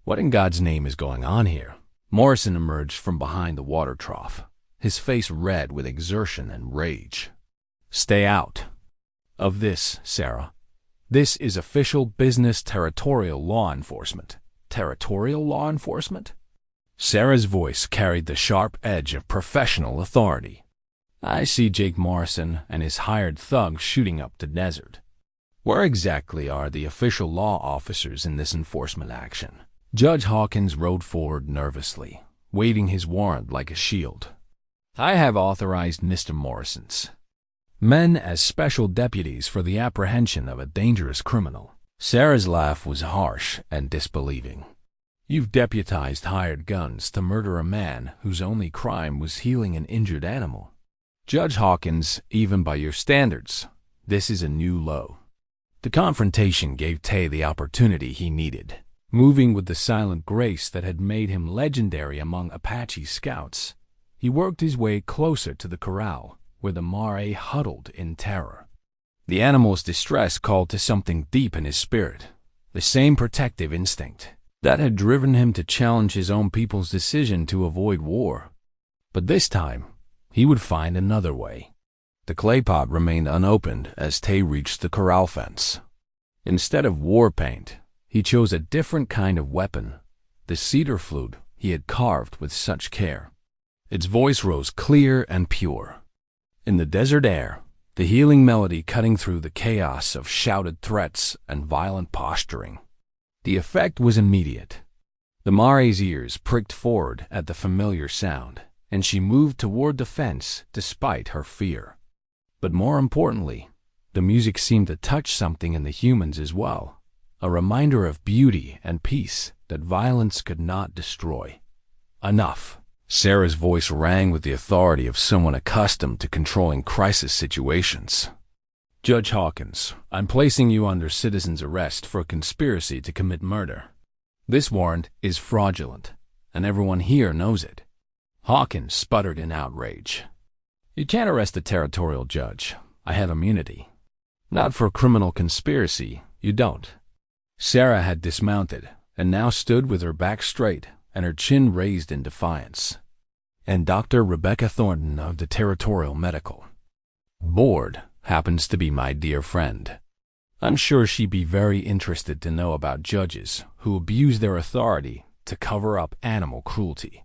"What in God's name is going on here?" Morrison emerged from behind the water trough, his face red with exertion and rage. "Stay out of this, Sarah. This is official business territorial law enforcement." "Territorial law enforcement?" Sarah's voice carried the sharp edge of professional authority. "I see Jake Morrison and his hired thugs shooting up the desert. Where exactly are the official law officers in this enforcement action?" Judge Hawkins rode forward nervously, waving his warrant like a shield. "I have authorized Mr. Morrison's men as special deputies for the apprehension of a dangerous criminal." Sarah's laugh was harsh and disbelieving. "You've deputized hired guns to murder a man whose only crime was healing an injured animal. Judge Hawkins, even by your standards, this is a new low." The confrontation gave Tay the opportunity he needed. Moving with the silent grace that had made him legendary among Apache scouts, he worked his way closer to the corral, where the Mare huddled in terror. The animal's distress called to something deep in his spirit, the same protective instinct that had driven him to challenge his own people's decision to avoid war. But this time, he would find another way. The clay pot remained unopened as Tay reached the corral fence. Instead of war paint, he chose a different kind of weapon, the cedar flute he had carved with such care. Its voice rose clear and pure. In the desert air, the healing melody cutting through the chaos of shouted threats and violent posturing. The effect was immediate. The Mare's ears pricked forward at the familiar sound, and she moved toward the fence despite her fear. But more importantly, The music seemed to touch something in the humans as well, a reminder of beauty and peace that violence could not destroy. Enough. Sarah's voice rang with the authority of someone accustomed to controlling crisis situations. Judge Hawkins, I'm placing you under citizen's arrest for a conspiracy to commit murder. This warrant is fraudulent, and everyone here knows it. Hawkins sputtered in outrage. You can't arrest a territorial judge. I have immunity. Not for a criminal conspiracy, you don't. Sarah had dismounted and now stood with her back straight and her chin raised in defiance. And Dr. Rebecca Thornton of the Territorial Medical Board happens to be my dear friend. I'm sure she'd be very interested to know about judges who abuse their authority to cover up animal cruelty.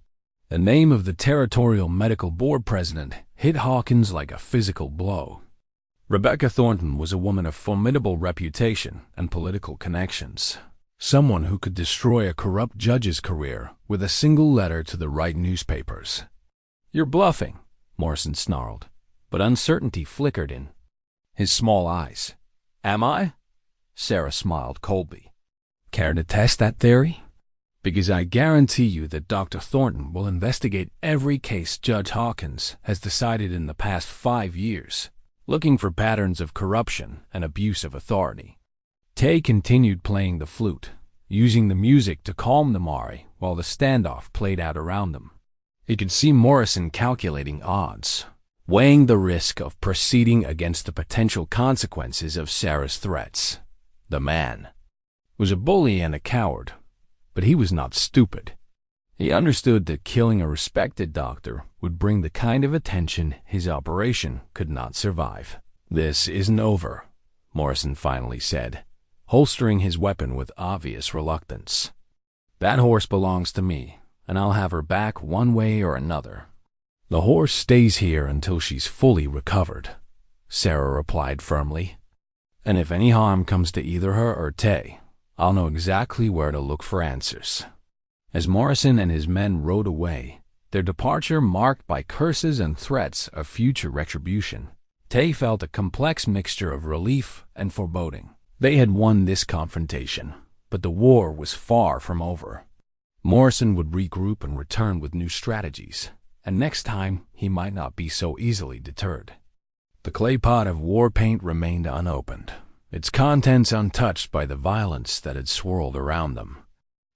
The name of the Territorial Medical Board president hit Hawkins like a physical blow. Rebecca Thornton was a woman of formidable reputation and political connections. Someone who could destroy a corrupt judge's career with a single letter to the right newspapers. You're bluffing, Morrison snarled, but uncertainty flickered in his small eyes. Am I? Sarah smiled coldly. Care to test that theory? Because I guarantee you that Dr. Thornton will investigate every case Judge Hawkins has decided in the past 5 years, looking for patterns of corruption and abuse of authority. Tay continued playing the flute, using the music to calm the Mari while the standoff played out around them. He could see Morrison calculating odds, weighing the risk of proceeding against the potential consequences of Sarah's threats. The man was a bully and a coward, but he was not stupid. He understood that killing a respected doctor would bring the kind of attention his operation could not survive. This isn't over, Morrison finally said, holstering his weapon with obvious reluctance. That horse belongs to me, and I'll have her back one way or another. The horse stays here until she's fully recovered, Sarah replied firmly. And if any harm comes to either her or Tay, I'll know exactly where to look for answers. As Morrison and his men rode away, their departure marked by curses and threats of future retribution, Tay felt a complex mixture of relief and foreboding. They had won this confrontation, but the war was far from over. Morrison would regroup and return with new strategies, and next time he might not be so easily deterred. The clay pot of war paint remained unopened, its contents untouched by the violence that had swirled around them.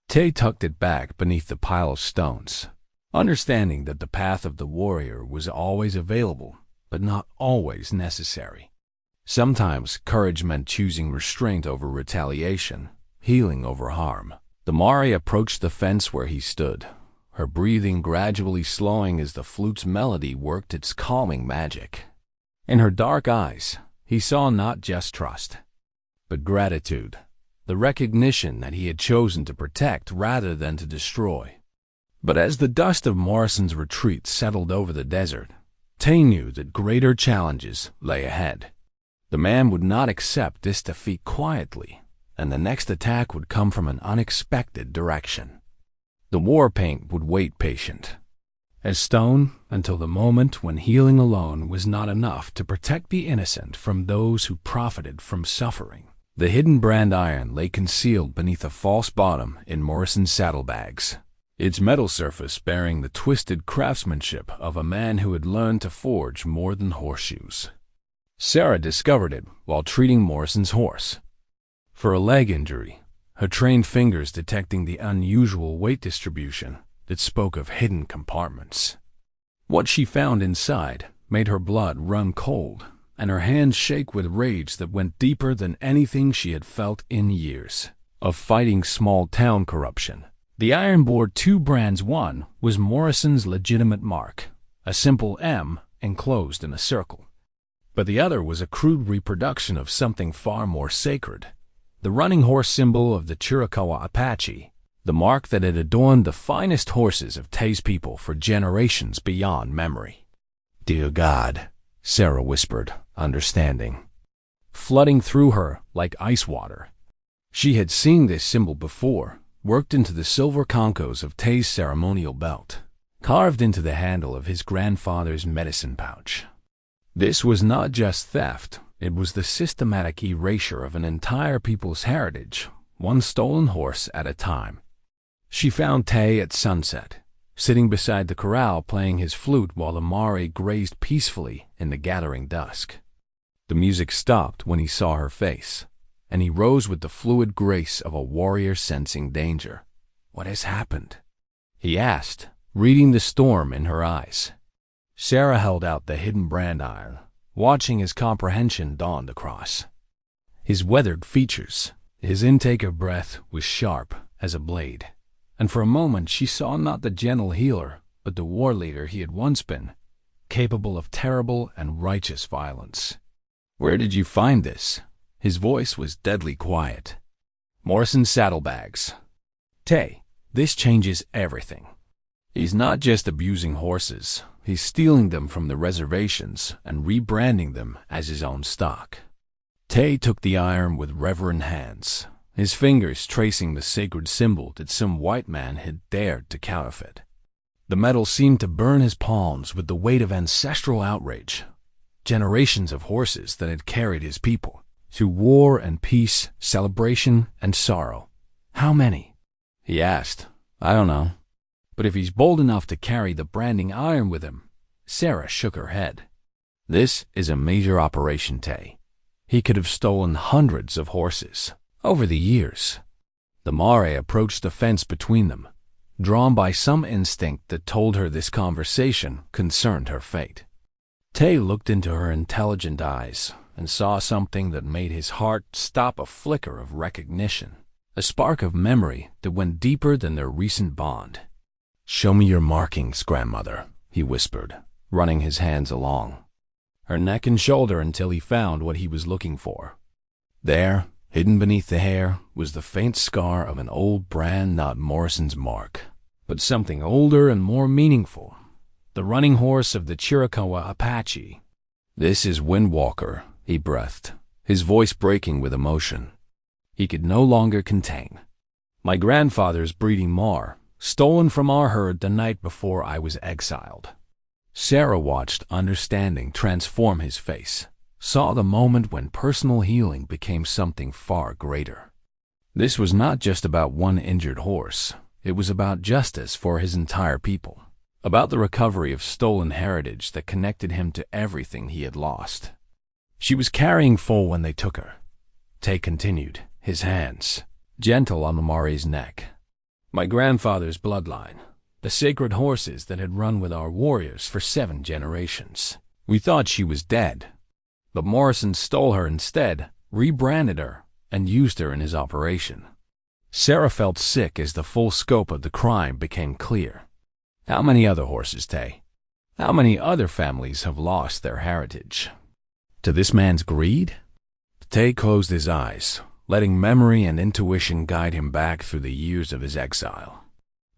Tay tucked it back beneath the pile of stones, understanding that the path of the warrior was always available, but not always necessary. Sometimes courage meant choosing restraint over retaliation, healing over harm. The Mari approached the fence where he stood, her breathing gradually slowing as the flute's melody worked its calming magic. In her dark eyes, he saw not just trust, but gratitude, the recognition that he had chosen to protect rather than to destroy. But as the dust of Morrison's retreat settled over the desert, Tay knew that greater challenges lay ahead. The man would not accept this defeat quietly, and the next attack would come from an unexpected direction. The war paint would wait patient as stone until the moment when healing alone was not enough to protect the innocent from those who profited from suffering. The hidden brand iron lay concealed beneath a false bottom in Morrison's saddlebags, its metal surface bearing the twisted craftsmanship of a man who had learned to forge more than horseshoes. Sarah discovered it while treating Morrison's horse for a leg injury, her trained fingers detecting the unusual weight distribution that spoke of hidden compartments. What she found inside made her blood run cold and her hands shake with rage that went deeper than anything she had felt in years of fighting small-town corruption. The iron bore 2 brands. One was Morrison's legitimate mark, a simple M enclosed in a circle. But the other was a crude reproduction of something far more sacred, the running horse symbol of the Chiricahua Apache, the mark that had adorned the finest horses of Tay's people for generations beyond memory. "Dear God," Sarah whispered, understanding, flooding through her like ice water. She had seen this symbol before, worked into the silver concos of Tay's ceremonial belt, carved into the handle of his grandfather's medicine pouch. This was not just theft, It was the systematic erasure of an entire people's heritage, one stolen horse at a time. She found Tay at sunset, sitting beside the corral playing his flute while the mare grazed peacefully in the gathering dusk. The music stopped when he saw her face, and he rose with the fluid grace of a warrior sensing danger. "What has happened?" he asked, reading the storm in her eyes. Sarah held out the hidden brand iron, watching his comprehension dawn across his weathered features. His intake of breath was sharp as a blade, and for a moment she saw not the gentle healer, but the war leader he had once been, capable of terrible and righteous violence. "Where did you find this?" His voice was deadly quiet. "Morrison's saddlebags. Tay, this changes everything. He's not just abusing horses, he's stealing them from the reservations and rebranding them as his own stock." Tay took the iron with reverent hands, his fingers tracing the sacred symbol that some white man had dared to counterfeit. The metal seemed to burn his palms with the weight of ancestral outrage. Generations of horses that had carried his people through war and peace, celebration and sorrow. "How many?" he asked. "I don't know. But if he's bold enough to carry the branding iron with him..." Sarah shook her head. "This is a major operation, Tay. He could have stolen hundreds of horses over the years." The mare approached the fence between them, drawn by some instinct that told her this conversation concerned her fate. Tay looked into her intelligent eyes and saw something that made his heart stop a flicker of recognition, a spark of memory that went deeper than their recent bond. "Show me your markings, grandmother," he whispered, running his hands along her neck and shoulder until he found what he was looking for. There, hidden beneath the hair, was the faint scar of an old brand, not Morrison's mark, but something older and more meaningful. The running horse of the Chiricahua Apache. "This is Windwalker," he breathed, his voice breaking with emotion he could no longer contain. "My grandfather's breeding mar, stolen from our herd the night before I was exiled." Sarah watched understanding transform his face, saw the moment when personal healing became something far greater. This was not just about one injured horse, it was about justice for his entire people, about the recovery of stolen heritage that connected him to everything he had lost. She was carrying full when they took her. Tay continued, his hands gentle on the mare's neck. "My grandfather's bloodline, the sacred horses that had run with our warriors for 7 generations. We thought she was dead, but Morrison stole her instead, rebranded her, and used her in his operation." Sarah felt sick as the full scope of the crime became clear. How many other horses, Tay? How many other families have lost their heritage to this man's greed? Tay closed his eyes, letting memory and intuition guide him back through the years of his exile.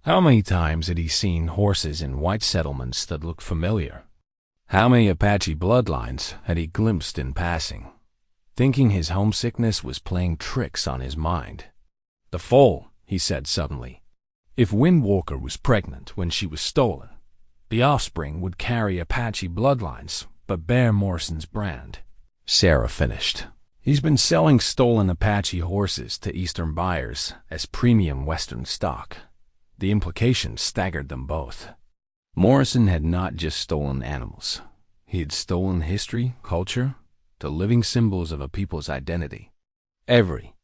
How many times had he seen horses in white settlements that looked familiar? How many Apache bloodlines had he glimpsed in passing, thinking his homesickness was playing tricks on his mind? "The foal," he said suddenly. "If Windwalker was pregnant when she was stolen, the offspring would carry Apache bloodlines but bear Morrison's brand." Sarah finished. "He's been selling stolen Apache horses to Eastern buyers as premium Western stock." The implications staggered them both. Morrison had not just stolen animals. He had stolen history, culture, the living symbols of a people's identity. Every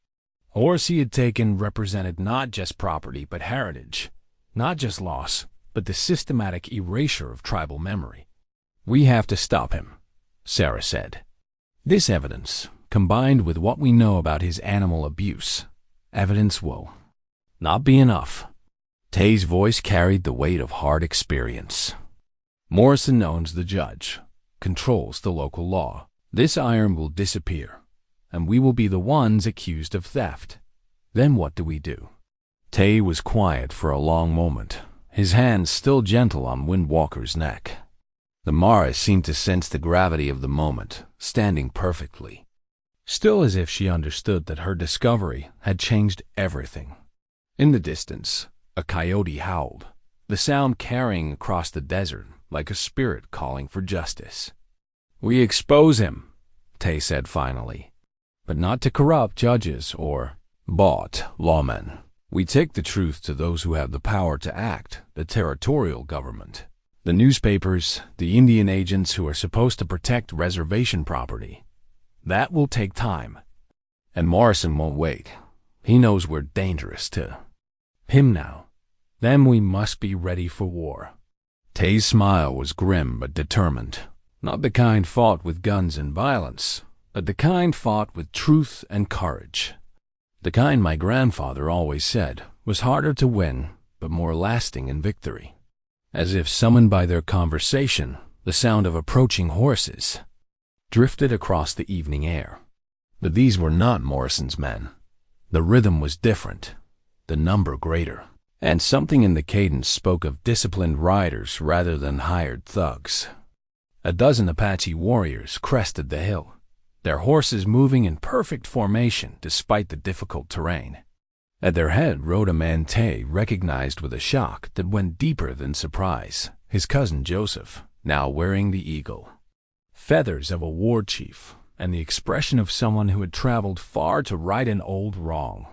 horse he had taken represented not just property but heritage, not just loss, but the systematic erasure of tribal memory. "We have to stop him," Sarah said. "This evidence, combined with what we know about his animal abuse, evidence will not be enough." Tay's voice carried the weight of hard experience. "Morrison owns the judge, controls the local law. This iron will disappear, and we will be the ones accused of theft. Then what do we do?" Tay was quiet for a long moment, his hands still gentle on Windwalker's neck. The mare seemed to sense the gravity of the moment, standing perfectly, still as if she understood that her discovery had changed everything. In the distance, a coyote howled, the sound carrying across the desert like a spirit calling for justice. "We expose him," Tay said finally. But not to corrupt judges or bought lawmen. We take the truth to those who have the power to act, the territorial government. The newspapers, the Indian agents who are supposed to protect reservation property. That will take time. And Morrison won't wait. He knows we're dangerous to him now. Then we must be ready for war. Tay's smile was grim but determined. Not the kind fought with guns and violence, but the kind fought with truth and courage. The kind my grandfather always said was harder to win, but more lasting in victory. As if summoned by their conversation, the sound of approaching horses drifted across the evening air. But these were not Morrison's men. The rhythm was different, the number greater, and something in the cadence spoke of disciplined riders rather than hired thugs. A dozen Apache warriors crested the hill, their horses moving in perfect formation despite the difficult terrain. At their head rode a man Tay recognized with a shock that went deeper than surprise, his cousin Joseph, now wearing the eagle feathers of a war chief, and the expression of someone who had traveled far to right an old wrong.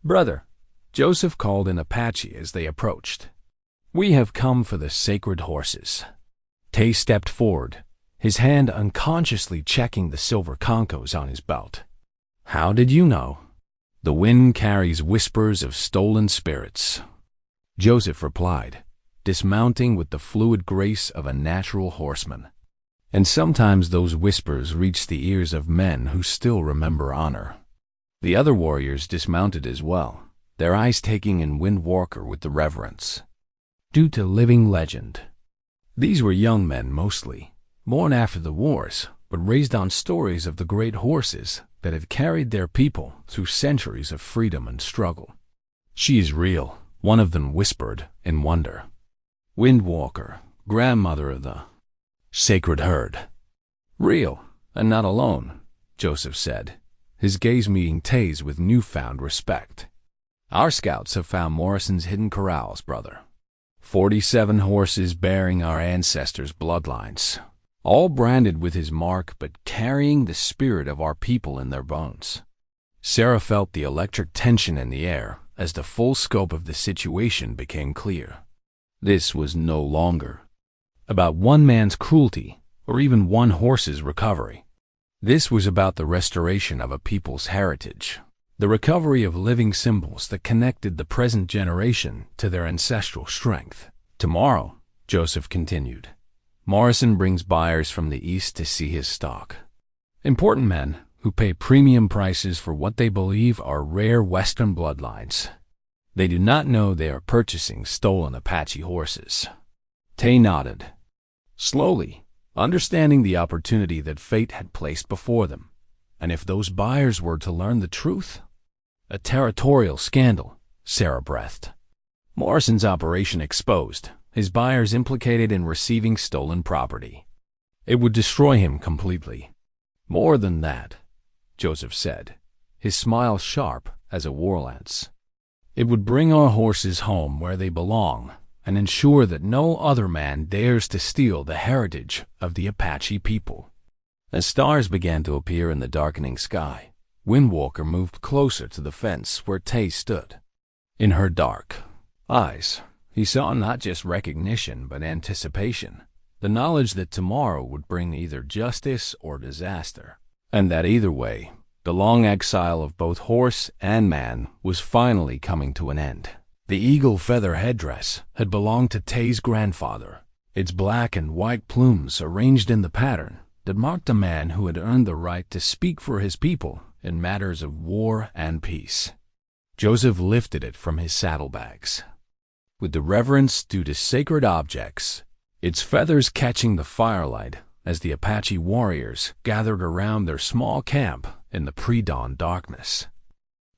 "Brother," Joseph called in Apache as they approached, "we have come for the sacred horses." Tay stepped forward, his hand unconsciously checking the silver concos on his belt. "How did you know?" "The wind carries whispers of stolen spirits," Joseph replied, dismounting with the fluid grace of a natural horseman. "And sometimes those whispers reach the ears of men who still remember honor." The other warriors dismounted as well, their eyes taking in Windwalker with the reverence due to living legend. These were young men mostly, born after the wars, but raised on stories of the great horses that had carried their people through centuries of freedom and struggle. "She is real," one of them whispered in wonder. "Windwalker, grandmother of the sacred herd." "Real, and not alone," Joseph said, his gaze meeting Tay's with newfound respect. "Our scouts have found Morrison's hidden corrals, brother. 47 horses bearing our ancestors' bloodlines, all branded with his mark but carrying the spirit of our people in their bones." Sarah felt the electric tension in the air as the full scope of the situation became clear. This was no longer about one man's cruelty or even one horse's recovery. This was about the restoration of a people's heritage, the recovery of living symbols that connected the present generation to their ancestral strength. "Tomorrow," Joseph continued, "Morrison brings buyers from the east to see his stock. Important men who pay premium prices for what they believe are rare Western bloodlines. They do not know they are purchasing stolen Apache horses." Tay nodded, slowly, understanding the opportunity that fate had placed before them. And if those buyers were to learn the truth? A territorial scandal, Sarah breathed. Morrison's operation exposed, his buyers implicated in receiving stolen property. It would destroy him completely. "More than that," Joseph said, his smile sharp as a war lance. "It would bring our horses home where they belong and ensure that no other man dares to steal the heritage of the Apache people." As stars began to appear in the darkening sky, Windwalker moved closer to the fence where Tay stood. In her dark eyes, he saw not just recognition but anticipation, the knowledge that tomorrow would bring either justice or disaster, and that either way, the long exile of both horse and man was finally coming to an end. The eagle feather headdress had belonged to Tay's grandfather, its black and white plumes arranged in the pattern that marked a man who had earned the right to speak for his people in matters of war and peace. Joseph lifted it from his saddlebags with the reverence due to sacred objects, its feathers catching the firelight as the Apache warriors gathered around their small camp in the pre-dawn darkness.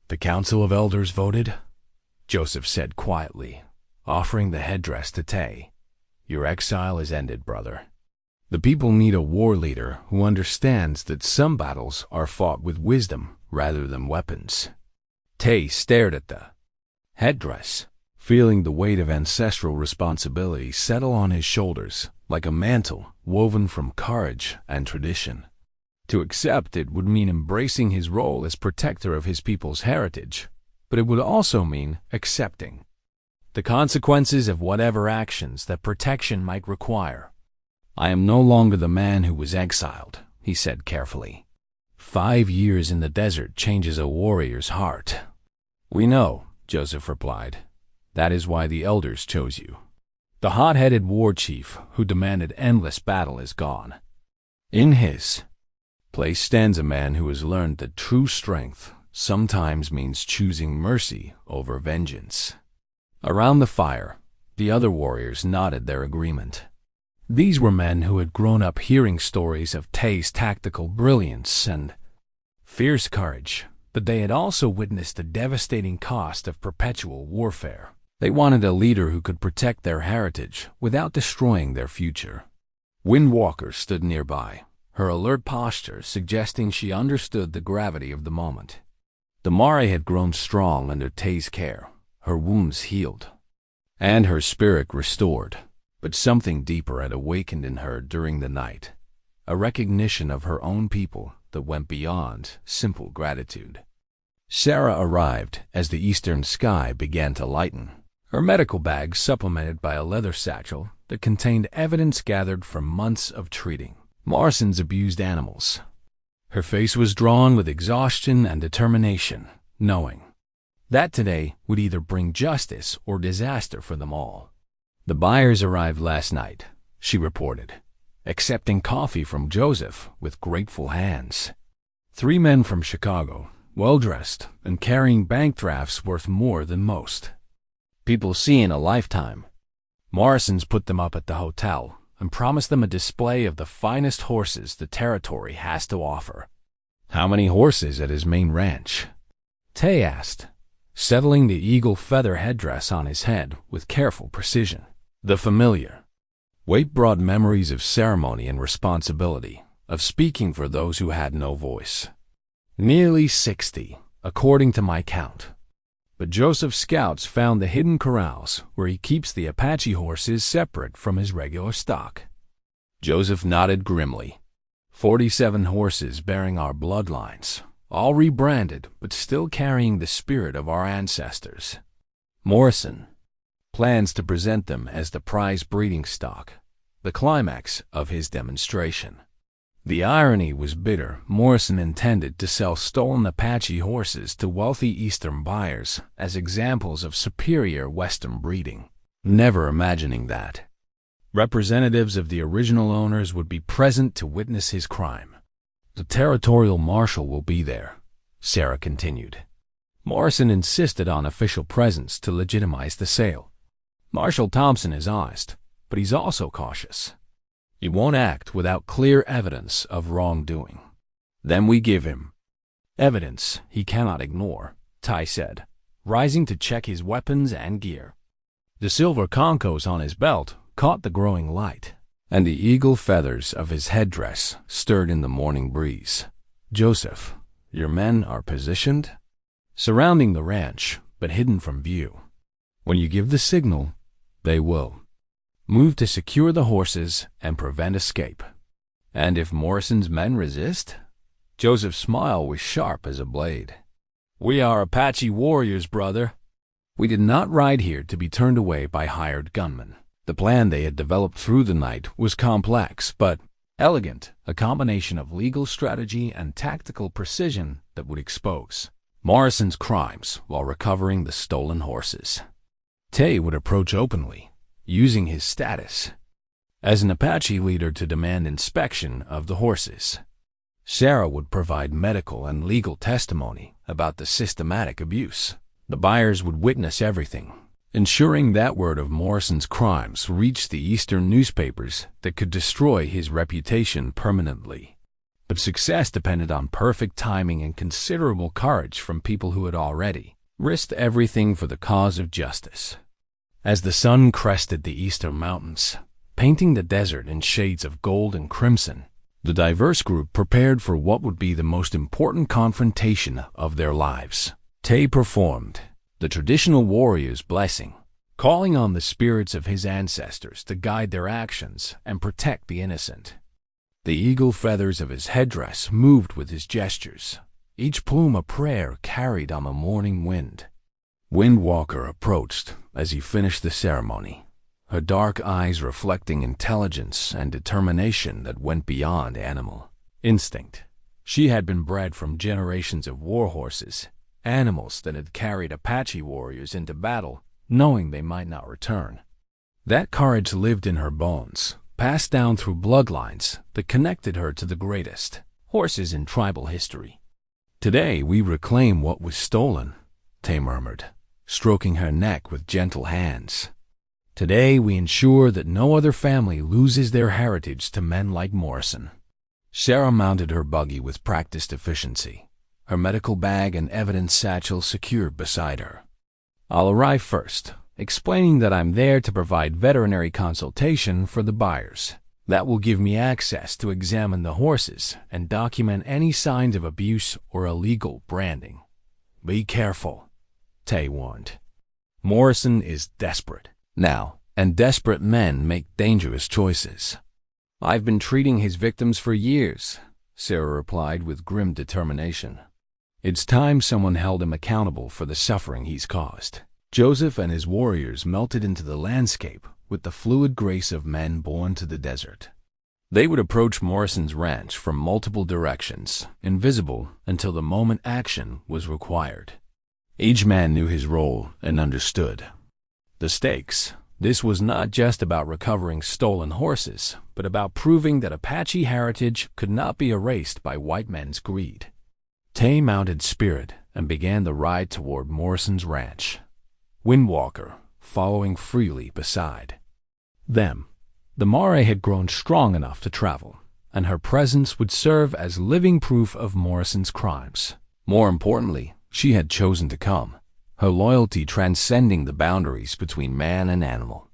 "The Council of Elders voted," Joseph said quietly, offering the headdress to Tay. "Your exile is ended, brother. The people need a war leader who understands that some battles are fought with wisdom rather than weapons." Tay stared at the headdress, feeling the weight of ancestral responsibility settle on his shoulders like a mantle woven from courage and tradition. To accept it would mean embracing his role as protector of his people's heritage, but it would also mean accepting the consequences of whatever actions that protection might require. "I am no longer the man who was exiled," he said carefully. 5 years in the desert changes a warrior's heart. "We know," Joseph replied. "That is why the elders chose you." The hot-headed war chief who demanded endless battle is gone. In his place stands a man who has learned that true strength sometimes means choosing mercy over vengeance. Around the fire, the other warriors nodded their agreement. These were men who had grown up hearing stories of Tay's tactical brilliance and fierce courage, but they had also witnessed the devastating cost of perpetual warfare. They wanted a leader who could protect their heritage without destroying their future. Windwalker stood nearby, her alert posture suggesting she understood the gravity of the moment. The Mare had grown strong under Tay's care, her wounds healed, and her spirit restored. But something deeper had awakened in her during the night, a recognition of her own people that went beyond simple gratitude. Sarah arrived as the eastern sky began to lighten, her medical bag supplemented by a leather satchel that contained evidence gathered from months of treating Morrison's abused animals. Her face was drawn with exhaustion and determination, knowing that today would either bring justice or disaster for them all. "The buyers arrived last night," she reported, accepting coffee from Joseph with grateful hands. 3 men from Chicago, well-dressed and carrying bank drafts worth more than most people see in a lifetime. Morrison's put them up at the hotel and promised them a display of the finest horses the territory has to offer. "How many horses at his main ranch?" Tay asked, settling the eagle feather headdress on his head with careful precision. The familiar weight brought memories of ceremony and responsibility, of speaking for those who had no voice. "Nearly 60, according to my count. But Joseph's scouts found the hidden corrals where he keeps the Apache horses separate from his regular stock." Joseph nodded grimly. 47 horses bearing our bloodlines, all rebranded but still carrying the spirit of our ancestors. Morrison plans to present them as the prize breeding stock, the climax of his demonstration. The irony was bitter. Morrison intended to sell stolen Apache horses to wealthy Eastern buyers as examples of superior Western breeding, never imagining that representatives of the original owners would be present to witness his crime. "The territorial marshal will be there," Sarah continued. Morrison insisted on official presence to legitimize the sale. "Marshal Thompson is honest, but he's also cautious. He won't act without clear evidence of wrongdoing. Then we give him evidence he cannot ignore," Ty said, rising to check his weapons and gear. The silver concos on his belt caught the growing light, and the eagle feathers of his headdress stirred in the morning breeze. "Joseph, your men are positioned?" "Surrounding the ranch, but hidden from view. When you give the signal, they will move to secure the horses and prevent escape." "And if Morrison's men resist?" Joseph's smile was sharp as a blade. "We are Apache warriors, brother. We did not ride here to be turned away by hired gunmen." The plan they had developed through the night was complex but elegant, a combination of legal strategy and tactical precision that would expose Morrison's crimes while recovering the stolen horses. Tay would approach openly, using his status as an Apache leader to demand inspection of the horses. Sarah would provide medical and legal testimony about the systematic abuse. The buyers would witness everything, ensuring that word of Morrison's crimes reached the Eastern newspapers that could destroy his reputation permanently. But success depended on perfect timing and considerable courage from people who had already risked everything for the cause of justice. As the sun crested the eastern mountains, painting the desert in shades of gold and crimson, the diverse group prepared for what would be the most important confrontation of their lives. Tay performed the traditional warrior's blessing, calling on the spirits of his ancestors to guide their actions and protect the innocent. The eagle feathers of his headdress moved with his gestures, each plume a prayer carried on the morning wind. Windwalker approached as he finished the ceremony, her dark eyes reflecting intelligence and determination that went beyond animal instinct. She had been bred from generations of war horses, animals that had carried Apache warriors into battle, knowing they might not return. That courage lived in her bones, passed down through bloodlines that connected her to the greatest horses in tribal history. "Today we reclaim what was stolen," Tay murmured, stroking her neck with gentle hands. "Today we ensure that no other family loses their heritage to men like Morrison." Sarah mounted her buggy with practiced efficiency, her medical bag and evidence satchel secured beside her. "I'll arrive first, explaining that I'm there to provide veterinary consultation for the buyers. That will give me access to examine the horses and document any signs of abuse or illegal branding. Be careful," Tay warned. "Morrison is desperate now, and desperate men make dangerous choices." "I've been treating his victims for years," Sarah replied with grim determination. "It's time someone held him accountable for the suffering he's caused." Joseph and his warriors melted into the landscape with the fluid grace of men born to the desert. They would approach Morrison's ranch from multiple directions, invisible until the moment action was required. Each man knew his role and understood the stakes. This was not just about recovering stolen horses, but about proving that Apache heritage could not be erased by white men's greed. Tay mounted Spirit and began the ride toward Morrison's ranch, Windwalker following freely beside them. The Mare had grown strong enough to travel, and her presence would serve as living proof of Morrison's crimes. More importantly, she had chosen to come, her loyalty transcending the boundaries between man and animal.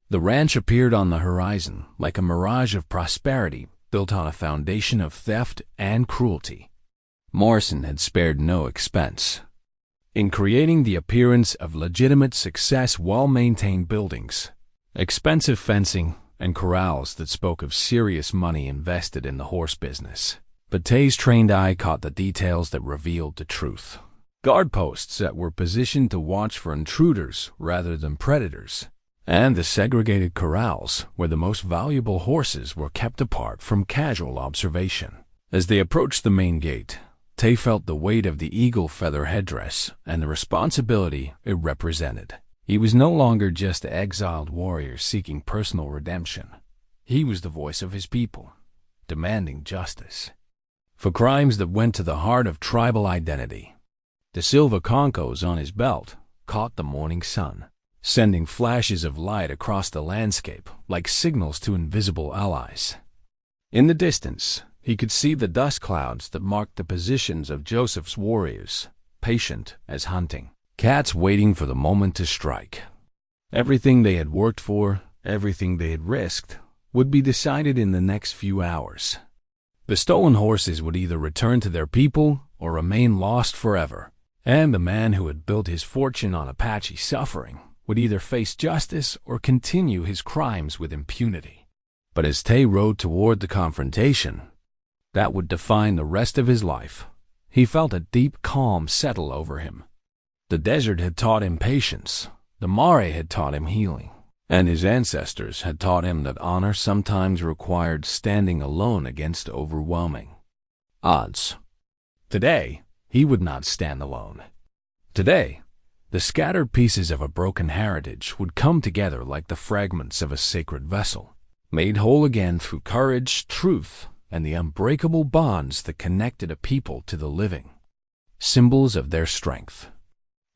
The ranch appeared on the horizon like a mirage of prosperity built on a foundation of theft and cruelty. Morrison had spared no expense in creating the appearance of legitimate success while maintained buildings, expensive fencing, and corrals that spoke of serious money invested in the horse business. But Tay's trained eye caught the details that revealed the truth. Guard posts that were positioned to watch for intruders rather than predators, and the segregated corrals where the most valuable horses were kept apart from casual observation. As they approached the main gate, Tay felt the weight of the eagle feather headdress and the responsibility it represented. He was no longer just an exiled warrior seeking personal redemption. He was the voice of his people, demanding justice for crimes that went to the heart of tribal identity. The silver concos on his belt caught the morning sun, sending flashes of light across the landscape like signals to invisible allies. In the distance, he could see the dust clouds that marked the positions of Joseph's warriors, patient as hunting cats waiting for the moment to strike. Everything they had worked for, everything they had risked, would be decided in the next few hours. The stolen horses would either return to their people or remain lost forever, and the man who had built his fortune on Apache suffering would either face justice or continue his crimes with impunity. But as Tay rode toward the confrontation that would define the rest of his life, he felt a deep calm settle over him. The desert had taught him patience, the Mare had taught him healing, and his ancestors had taught him that honor sometimes required standing alone against overwhelming odds. Today, he would not stand alone. Today, the scattered pieces of a broken heritage would come together like the fragments of a sacred vessel, made whole again through courage, truth, and the unbreakable bonds that connected a people to the living, symbols of their strength.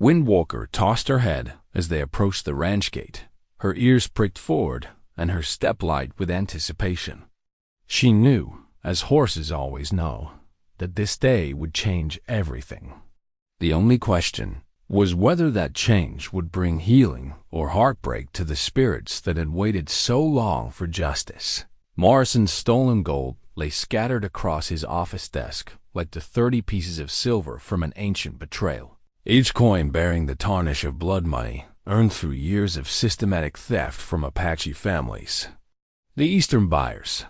Windwalker tossed her head as they approached the ranch gate, her ears pricked forward and her step light with anticipation. She knew, as horses always know, that this day would change everything. The only question was whether that change would bring healing or heartbreak to the spirits that had waited so long for justice. Morrison's stolen gold lay scattered across his office desk like the 30 pieces of silver from an ancient betrayal, each coin bearing the tarnish of blood money earned through years of systematic theft from Apache families. The Eastern buyers,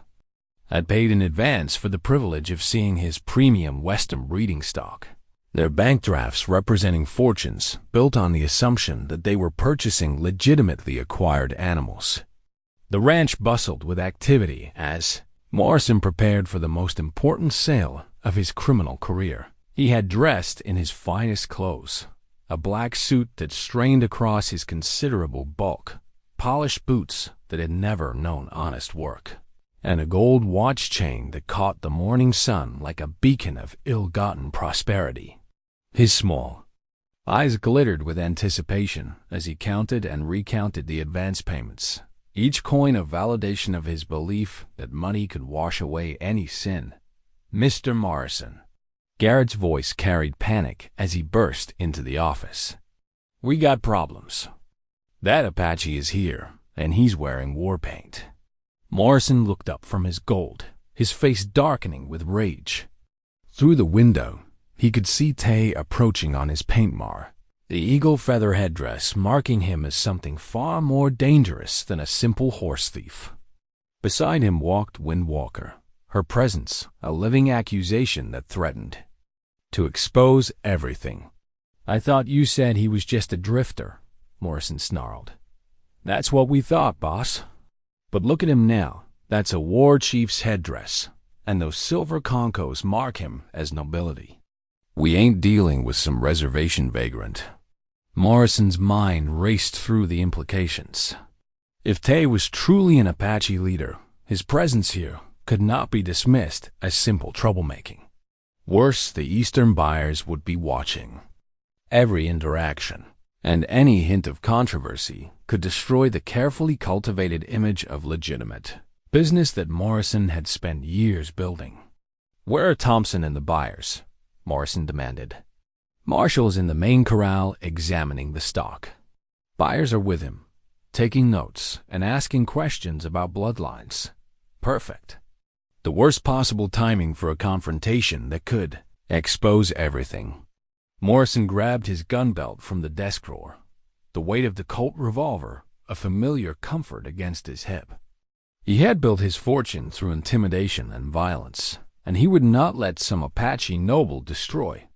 had paid in advance for the privilege of seeing his premium Western breeding stock. Their bank drafts representing fortunes built on the assumption that they were purchasing legitimately acquired animals. The ranch bustled with activity as Morrison prepared for the most important sale of his criminal career. He had dressed in his finest clothes, a black suit that strained across his considerable bulk, polished boots that had never known honest work, and a gold watch chain that caught the morning sun like a beacon of ill-gotten prosperity. His small eyes glittered with anticipation as he counted and recounted the advance payments, each coin a validation of his belief that money could wash away any sin. "Mr. Morrison." Garrett's voice carried panic as he burst into the office. "We got problems. That Apache is here, and he's wearing war paint." Morrison looked up from his gold, his face darkening with rage. Through the window, he could see Tay approaching on his paint mar, the eagle feather headdress marking him as something far more dangerous than a simple horse thief. Beside him walked Windwalker, her presence a living accusation that threatened to expose everything. "I thought you said he was just a drifter," Morrison snarled. "That's what we thought, boss. But look at him now. That's a war chief's headdress, and those silver concos mark him as nobility. We ain't dealing with some reservation vagrant." Morrison's mind raced through the implications. If Tay was truly an Apache leader, his presence here could not be dismissed as simple troublemaking. Worse, the Eastern buyers would be watching every interaction, and any hint of controversy could destroy the carefully cultivated image of legitimate business that Morrison had spent years building. "Where are Thompson and the buyers?" Morrison demanded. "Marshall's in the main corral examining the stock. Buyers are with him, taking notes and asking questions about bloodlines." Perfect. The worst possible timing for a confrontation that could expose everything. Morrison grabbed his gun belt from the desk drawer, the weight of the Colt revolver a familiar comfort against his hip. He had built his fortune through intimidation and violence, and he would not let some Apache noble destroy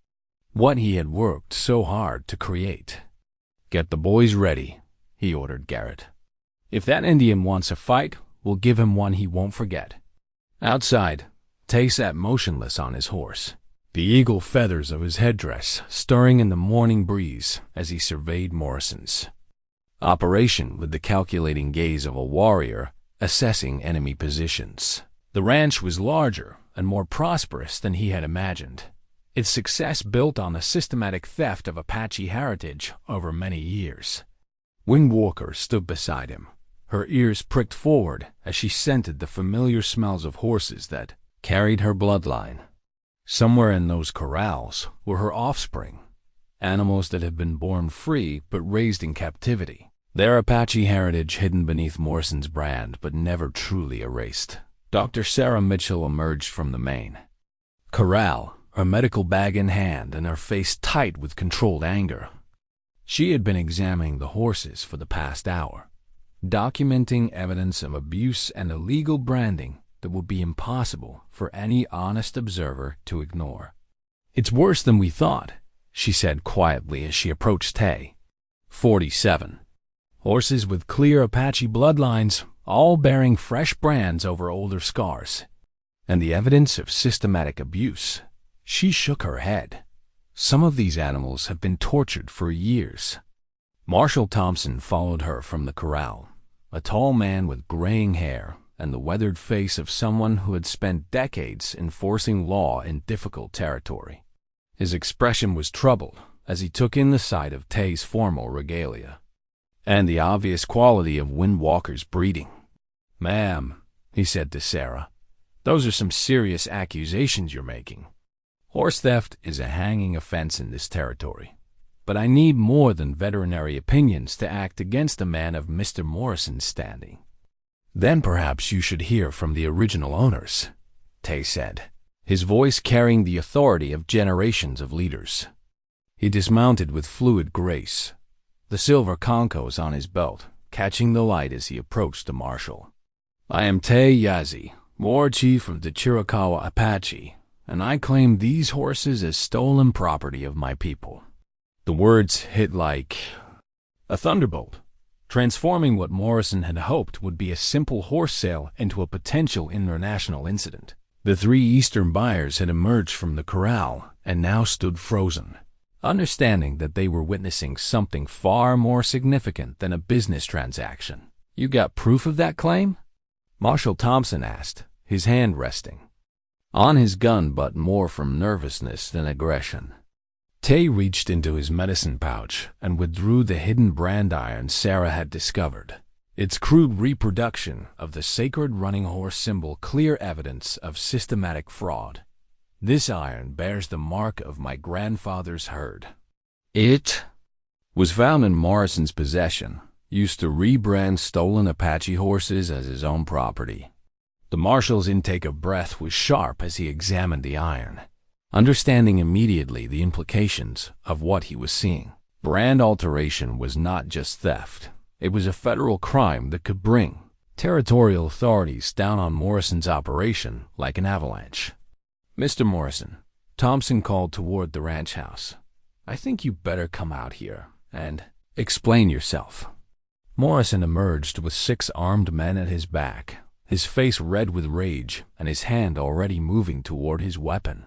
what he had worked so hard to create. "Get the boys ready," he ordered Garrett. "If that Indian wants a fight, we'll give him one he won't forget." Outside, Tay sat motionless on his horse, the eagle feathers of his headdress stirring in the morning breeze as he surveyed Morrison's operation with the calculating gaze of a warrior assessing enemy positions. The ranch was larger and more prosperous than he had imagined, its success built on the systematic theft of Apache heritage over many years. Windwalker stood beside him, her ears pricked forward as she scented the familiar smells of horses that carried her bloodline. Somewhere in those corrals were her offspring, animals that had been born free but raised in captivity, their Apache heritage hidden beneath Morrison's brand but never truly erased. Dr. Sarah Mitchell emerged from the main corral, her medical bag in hand and her face tight with controlled anger. She had been examining the horses for the past hour, documenting evidence of abuse and illegal branding that would be impossible for any honest observer to ignore. "It's worse than we thought," she said quietly as she approached Tay. 47. Horses with clear Apache bloodlines, all bearing fresh brands over older scars, and the evidence of systematic abuse. She shook her head. Some of these animals have been tortured for years. Marshall Thompson followed her from the corral, a tall man with graying hair and the weathered face of someone who had spent decades enforcing law in difficult territory. His expression was troubled as he took in the sight of Tay's formal regalia and the obvious quality of Windwalker's breeding. "Ma'am," he said to Sarah, "those are some serious accusations you're making. Horse theft is a hanging offense in this territory, but I need more than veterinary opinions to act against a man of Mr. Morrison's standing." "Then perhaps you should hear from the original owners," Tay said, his voice carrying the authority of generations of leaders. He dismounted with fluid grace, the silver concos on his belt catching the light as he approached the marshal. "I am Tay Yazi, war chief of the Chiricahua Apache, and I claim these horses as stolen property of my people." The words hit like a thunderbolt, transforming what Morrison had hoped would be a simple horse sale into a potential international incident. The three Eastern buyers had emerged from the corral and now stood frozen, understanding that they were witnessing something far more significant than a business transaction. "You got proof of that claim?" Marshal Thompson asked, his hand resting on his gun, but more from nervousness than aggression. Tay reached into his medicine pouch and withdrew the hidden brand iron Sarah had discovered. Its crude reproduction of the sacred running horse symbol, clear evidence of systematic fraud. "This iron bears the mark of my grandfather's herd. It was found in Morrison's possession, used to rebrand stolen Apache horses as his own property." The marshal's intake of breath was sharp as he examined the iron, understanding immediately the implications of what he was seeing. Brand alteration was not just theft. It was a federal crime that could bring territorial authorities down on Morrison's operation like an avalanche. "Mr. Morrison," Thompson called toward the ranch house, "I think you better come out here and explain yourself." Morrison emerged with 6 armed men at his back, his face red with rage and his hand already moving toward his weapon.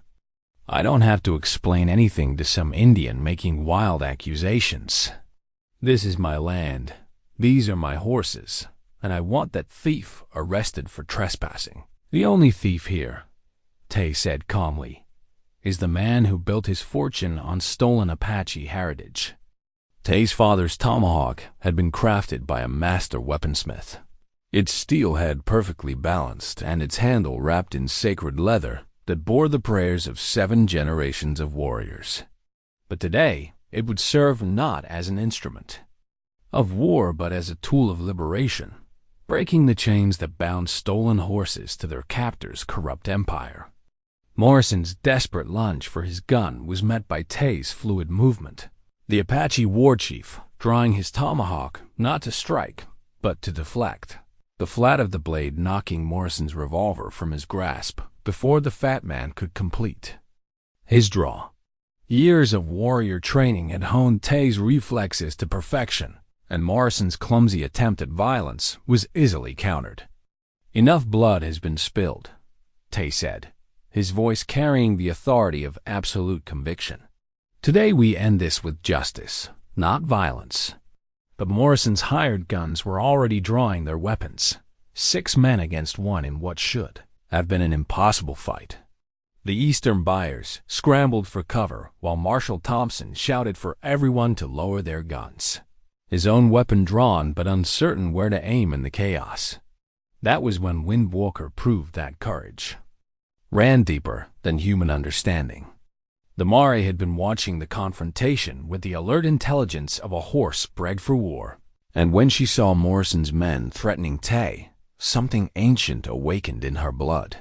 "I don't have to explain anything to some Indian making wild accusations. This is my land, these are my horses, and I want that thief arrested for trespassing." "The only thief here," Tay said calmly, "is the man who built his fortune on stolen Apache heritage." Tay's father's tomahawk had been crafted by a master weaponsmith, its steel head perfectly balanced and its handle wrapped in sacred leather that bore the prayers of 7 generations of warriors. But today, it would serve not as an instrument of war but as a tool of liberation, breaking the chains that bound stolen horses to their captors' corrupt empire. Morrison's desperate lunge for his gun was met by Tay's fluid movement, the Apache war chief drawing his tomahawk not to strike, but to deflect, the flat of the blade knocking Morrison's revolver from his grasp before the fat man could complete his draw. Years of warrior training had honed Tay's reflexes to perfection, and Morrison's clumsy attempt at violence was easily countered. "Enough blood has been spilled," Tay said, his voice carrying the authority of absolute conviction. "Today we end this with justice, not violence." But Morrison's hired guns were already drawing their weapons, 6 men against 1 in what should have been an impossible fight. The Eastern buyers scrambled for cover while Marshal Thompson shouted for everyone to lower their guns, his own weapon drawn but uncertain where to aim in the chaos. That was when Wind Walker proved that courage ran deeper than human understanding. The Mare had been watching the confrontation with the alert intelligence of a horse bred for war, and when she saw Morrison's men threatening Tay, something ancient awakened in her blood.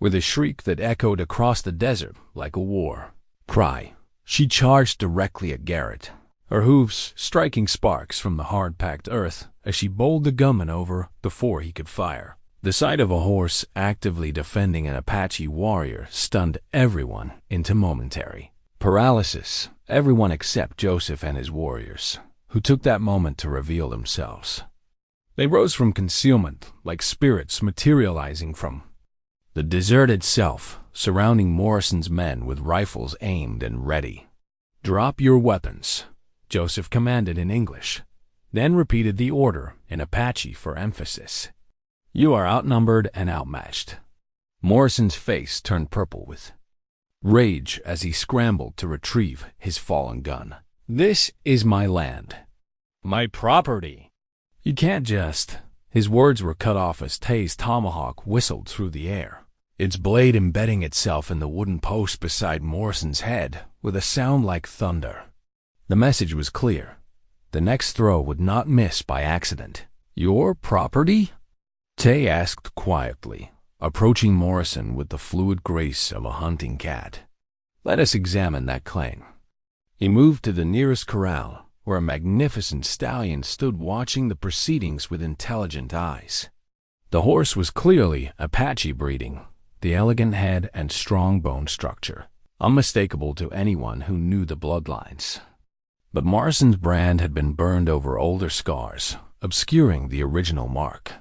With a shriek that echoed across the desert like a war cry, she charged directly at Garrett, her hooves striking sparks from the hard-packed earth as she bowled the gunman over before he could fire. The sight of a horse actively defending an Apache warrior stunned everyone into momentary paralysis, everyone except Joseph and his warriors, who took that moment to reveal themselves. They rose from concealment like spirits materializing from the desert itself, surrounding Morrison's men with rifles aimed and ready. "Drop your weapons," Joseph commanded in English, then repeated the order in Apache for emphasis. "You are outnumbered and outmatched." Morrison's face turned purple with rage as he scrambled to retrieve his fallen gun. "This is my land. My property. You can't just—" His words were cut off as Tay's tomahawk whistled through the air, its blade embedding itself in the wooden post beside Morrison's head with a sound like thunder. The message was clear. The next throw would not miss by accident. "Your property?" Tay asked quietly, approaching Morrison with the fluid grace of a hunting cat. "Let us examine that claim." He moved to the nearest corral, where a magnificent stallion stood watching the proceedings with intelligent eyes. The horse was clearly Apache breeding, the elegant head and strong bone structure, unmistakable to anyone who knew the bloodlines. But Morrison's brand had been burned over older scars, obscuring the original mark.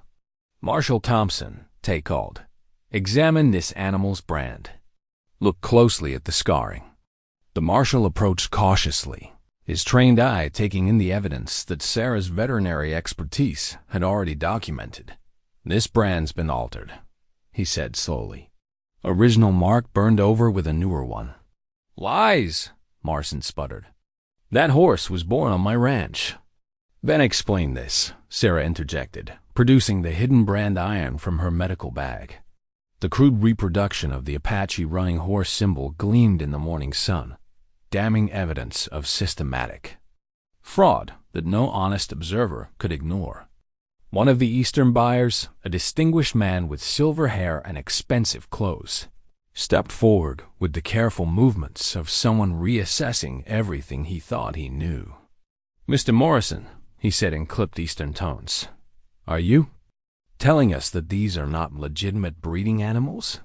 "Marshal Thompson," Tay called, "examine this animal's brand. Look closely at the scarring." The marshal approached cautiously, his trained eye taking in the evidence that Sarah's veterinary expertise had already documented. "This brand's been altered," he said slowly. "Original mark burned over with a newer one." "Lies," Morrison sputtered. "That horse was born on my ranch." "Then explain this," Sarah interjected, producing the hidden brand iron from her medical bag. The crude reproduction of the Apache running horse symbol gleamed in the morning sun, damning evidence of systematic fraud that no honest observer could ignore. One of the Eastern buyers, a distinguished man with silver hair and expensive clothes, stepped forward with the careful movements of someone reassessing everything he thought he knew. "Mr. Morrison," he said in clipped Eastern tones, "are you telling us that these are not legitimate breeding animals?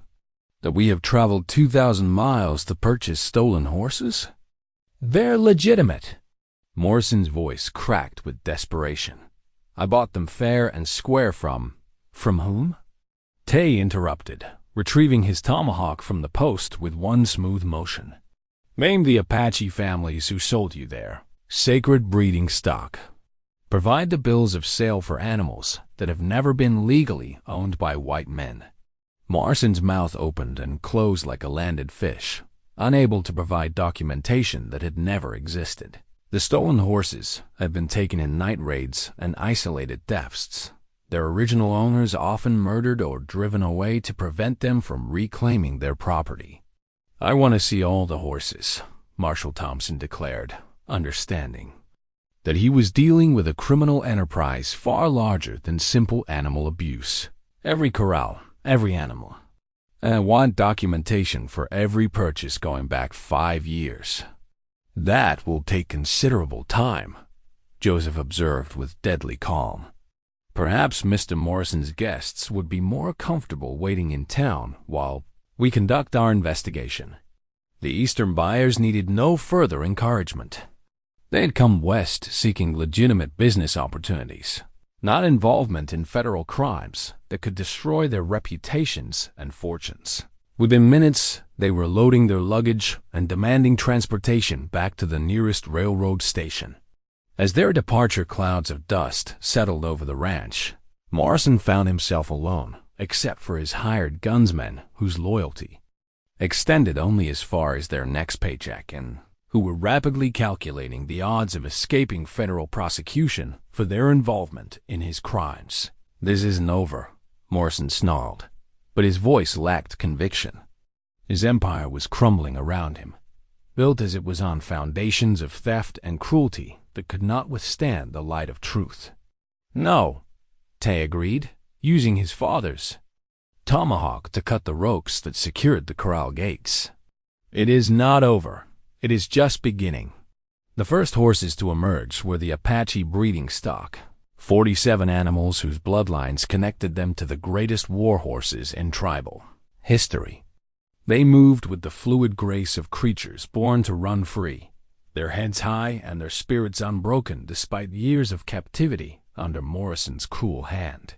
That we have traveled 2,000 miles to purchase stolen horses?" "They're legitimate." Morrison's voice cracked with desperation. "I bought them fair and square from—" "From whom?" Tay interrupted, retrieving his tomahawk from the post with one smooth motion. "Name the Apache families who sold you their sacred breeding stock. Provide the bills of sale for animals that have never been legally owned by white men." Morrison's mouth opened and closed like a landed fish, unable to provide documentation that had never existed. The stolen horses had been taken in night raids and isolated thefts, their original owners often murdered or driven away to prevent them from reclaiming their property. "I want to see all the horses," Marshal Thompson declared, understanding that he was dealing with a criminal enterprise far larger than simple animal abuse. "Every corral, every animal. And I want documentation for every purchase going back 5 years." "That will take considerable time," Joseph observed with deadly calm. "Perhaps Mr. Morrison's guests would be more comfortable waiting in town while we conduct our investigation." The Eastern buyers needed no further encouragement. They had come west seeking legitimate business opportunities, not involvement in federal crimes that could destroy their reputations and fortunes. Within minutes, they were loading their luggage and demanding transportation back to the nearest railroad station. As their departure clouds of dust settled over the ranch, Morrison found himself alone, except for his hired gunsmen whose loyalty extended only as far as their next paycheck and who were rapidly calculating the odds of escaping federal prosecution for their involvement in his crimes. "This isn't over," Morrison snarled, but his voice lacked conviction. His empire was crumbling around him, built as it was on foundations of theft and cruelty that could not withstand the light of truth. "No," Tay agreed, using his father's tomahawk to cut the ropes that secured the corral gates. "It is not over. It is just beginning." The first horses to emerge were the Apache breeding stock, 47 animals whose bloodlines connected them to the greatest war horses in tribal history. They moved with the fluid grace of creatures born to run free, their heads high and their spirits unbroken despite years of captivity under Morrison's cruel hand.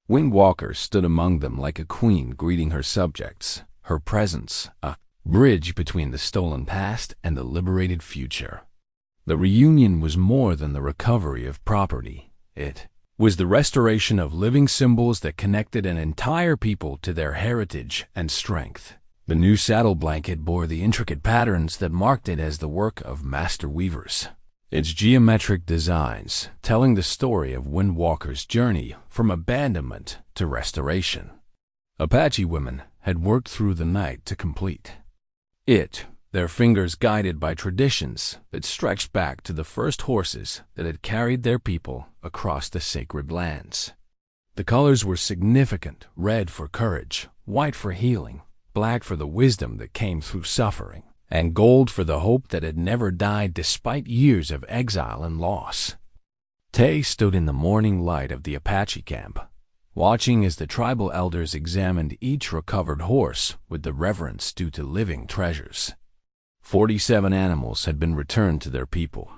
Windwalker stood among them like a queen greeting her subjects, her presence a bridge between the stolen past and the liberated future. The reunion was more than the recovery of property. It was the restoration of living symbols that connected an entire people to their heritage and strength. The new saddle blanket bore the intricate patterns that marked it as the work of master weavers, its geometric designs telling the story of Windwalker's journey from abandonment to restoration. Apache women had worked through the night to complete it, their fingers guided by traditions that stretched back to the first horses that had carried their people across the sacred lands. The colors were significant: red for courage, white for healing, black for the wisdom that came through suffering, and gold for the hope that had never died despite years of exile and loss. Tay stood in the morning light of the Apache camp, watching as the tribal elders examined each recovered horse with the reverence due to living treasures. 47 animals had been returned to their people,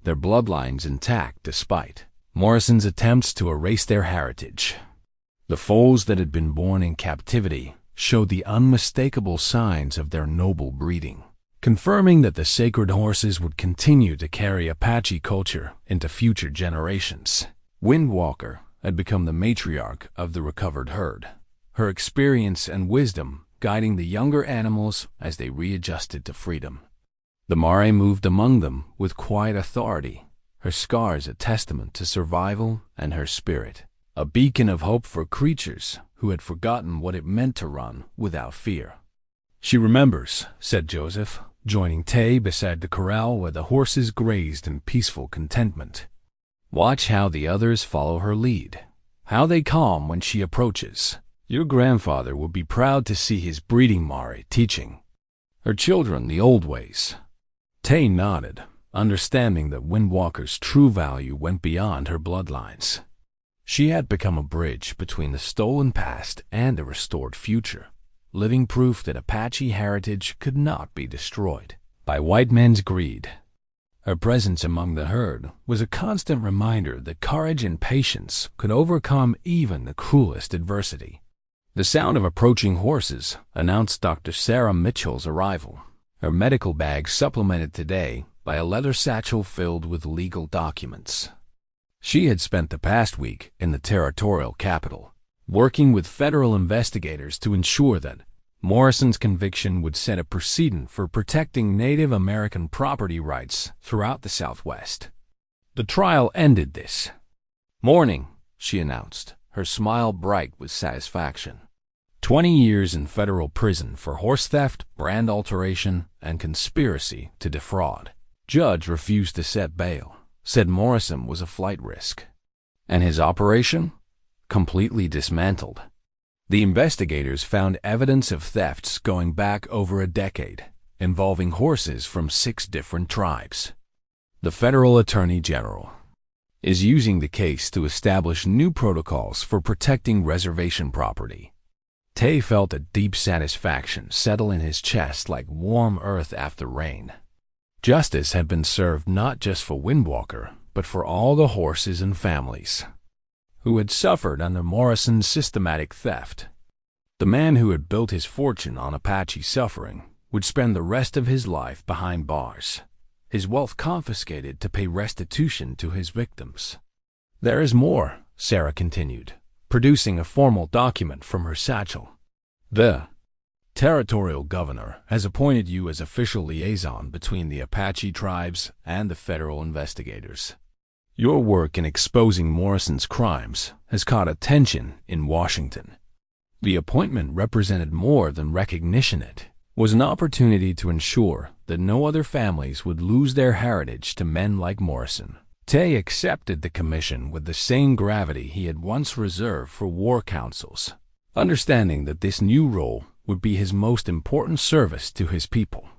their bloodlines intact despite Morrison's attempts to erase their heritage. The foals that had been born in captivity showed the unmistakable signs of their noble breeding, confirming that the sacred horses would continue to carry Apache culture into future generations. Windwalker had become the matriarch of the recovered herd, her experience and wisdom guiding the younger animals as they readjusted to freedom. The Mare moved among them with quiet authority, her scars a testament to survival and her spirit, a beacon of hope for creatures who had forgotten what it meant to run without fear. "She remembers," said Joseph, joining Tay beside the corral where the horses grazed in peaceful contentment. "Watch how the others follow her lead, how they calm when she approaches. Your grandfather would be proud to see his breeding Mare teaching her children the old ways." Tay nodded, understanding that Windwalker's true value went beyond her bloodlines. She had become a bridge between the stolen past and a restored future, living proof that Apache heritage could not be destroyed by white men's greed. Her presence among the herd was a constant reminder that courage and patience could overcome even the cruelest adversity. The sound of approaching horses announced Dr. Sarah Mitchell's arrival, her medical bag supplemented today by a leather satchel filled with legal documents. She had spent the past week in the territorial capital, working with federal investigators to ensure that Morrison's conviction would set a precedent for protecting Native American property rights throughout the Southwest. The trial ended this morning, she announced, her smile bright with satisfaction. 20 years in federal prison for horse theft, brand alteration, and conspiracy to defraud. Judge refused to set bail, said Morrison was a flight risk. And his operation? Completely dismantled. The investigators found evidence of thefts going back over a decade, involving horses from 6 different tribes. The federal attorney general is using the case to establish new protocols for protecting reservation property. Tay felt a deep satisfaction settle in his chest like warm earth after rain. Justice had been served not just for Windwalker, but for all the horses and families who had suffered under Morrison's systematic theft. The man who had built his fortune on Apache suffering would spend the rest of his life behind bars, his wealth confiscated to pay restitution to his victims. "There is more," Sarah continued, producing a formal document from her satchel. "The territorial governor has appointed you as official liaison between the Apache tribes and the federal investigators. Your work in exposing Morrison's crimes has caught attention in Washington. The appointment represented more than recognition. It was an opportunity to ensure that no other families would lose their heritage to men like Morrison." Tay accepted the commission with the same gravity he had once reserved for war councils, understanding that this new role would be his most important service to his people.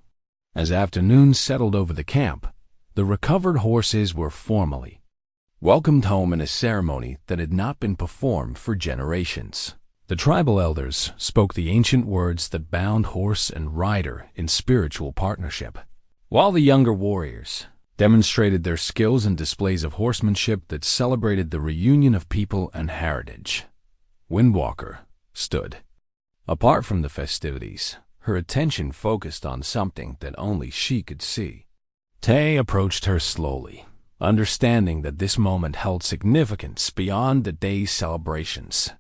As afternoon settled over the camp, the recovered horses were formally welcomed home in a ceremony that had not been performed for generations. The tribal elders spoke the ancient words that bound horse and rider in spiritual partnership, while the younger warriors demonstrated their skills and displays of horsemanship that celebrated the reunion of people and heritage. Windwalker stood apart from the festivities, her attention focused on something that only she could see. Tay approached her slowly, understanding that this moment held significance beyond the day's celebrations.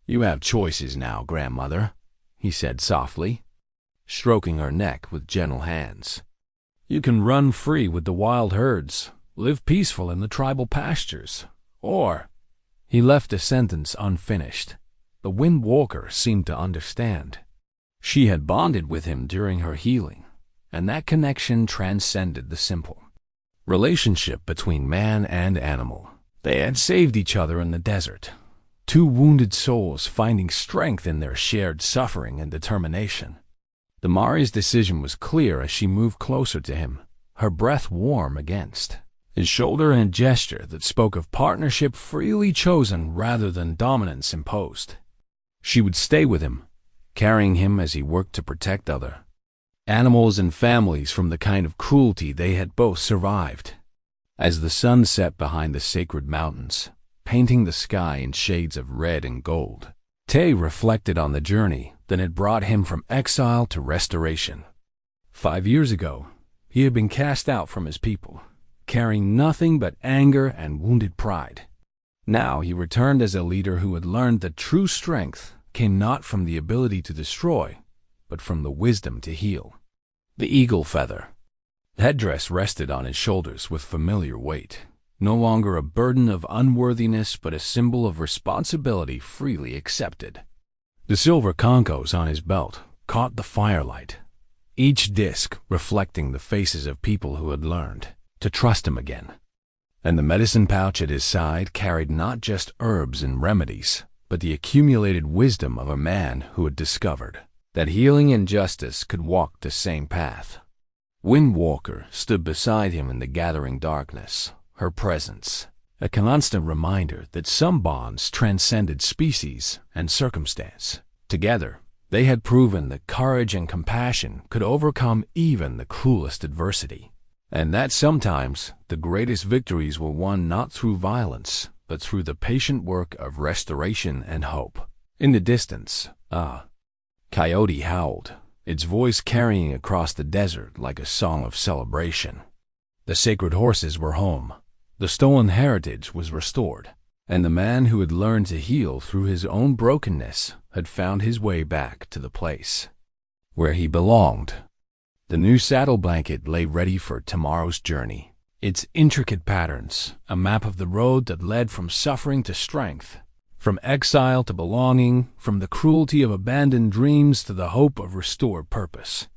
"You have choices now, grandmother," he said softly, stroking her neck with gentle hands. "You can run free with the wild herds, live peaceful in the tribal pastures, or—" He left the sentence unfinished. The Windwalker seemed to understand. She had bonded with him during her healing, and that connection transcended the simple relationship between man and animal. They had saved each other in the desert, 2 wounded souls finding strength in their shared suffering and determination. The Mare's decision was clear as she moved closer to him, her breath warm against his shoulder and gesture that spoke of partnership freely chosen rather than dominance imposed. She would stay with him, carrying him as he worked to protect other animals and families from the kind of cruelty they had both survived. As the sun set behind the sacred mountains, painting the sky in shades of red and gold, Tay reflected on the journey that had brought him from exile to restoration. 5 years ago, he had been cast out from his people, carrying nothing but anger and wounded pride. Now he returned as a leader who had learned that true strength came not from the ability to destroy, but from the wisdom to heal. The eagle feather headdress rested on his shoulders with familiar weight, no longer a burden of unworthiness but a symbol of responsibility freely accepted. The silver concos on his belt caught the firelight, each disc reflecting the faces of people who had learned to trust him again. And the medicine pouch at his side carried not just herbs and remedies, but the accumulated wisdom of a man who had discovered that healing and justice could walk the same path. Windwalker stood beside him in the gathering darkness, her presence a constant reminder that some bonds transcended species and circumstance. Together, they had proven that courage and compassion could overcome even the cruelest adversity, and that sometimes the greatest victories were won not through violence, but through the patient work of restoration and hope. In the distance, coyote howled, its voice carrying across the desert like a song of celebration. The sacred horses were home, the stolen heritage was restored, and the man who had learned to heal through his own brokenness had found his way back to the place where he belonged. The new saddle blanket lay ready for tomorrow's journey, its intricate patterns a map of the road that led from suffering to strength, from exile to belonging, from the cruelty of abandoned dreams to the hope of restored purpose.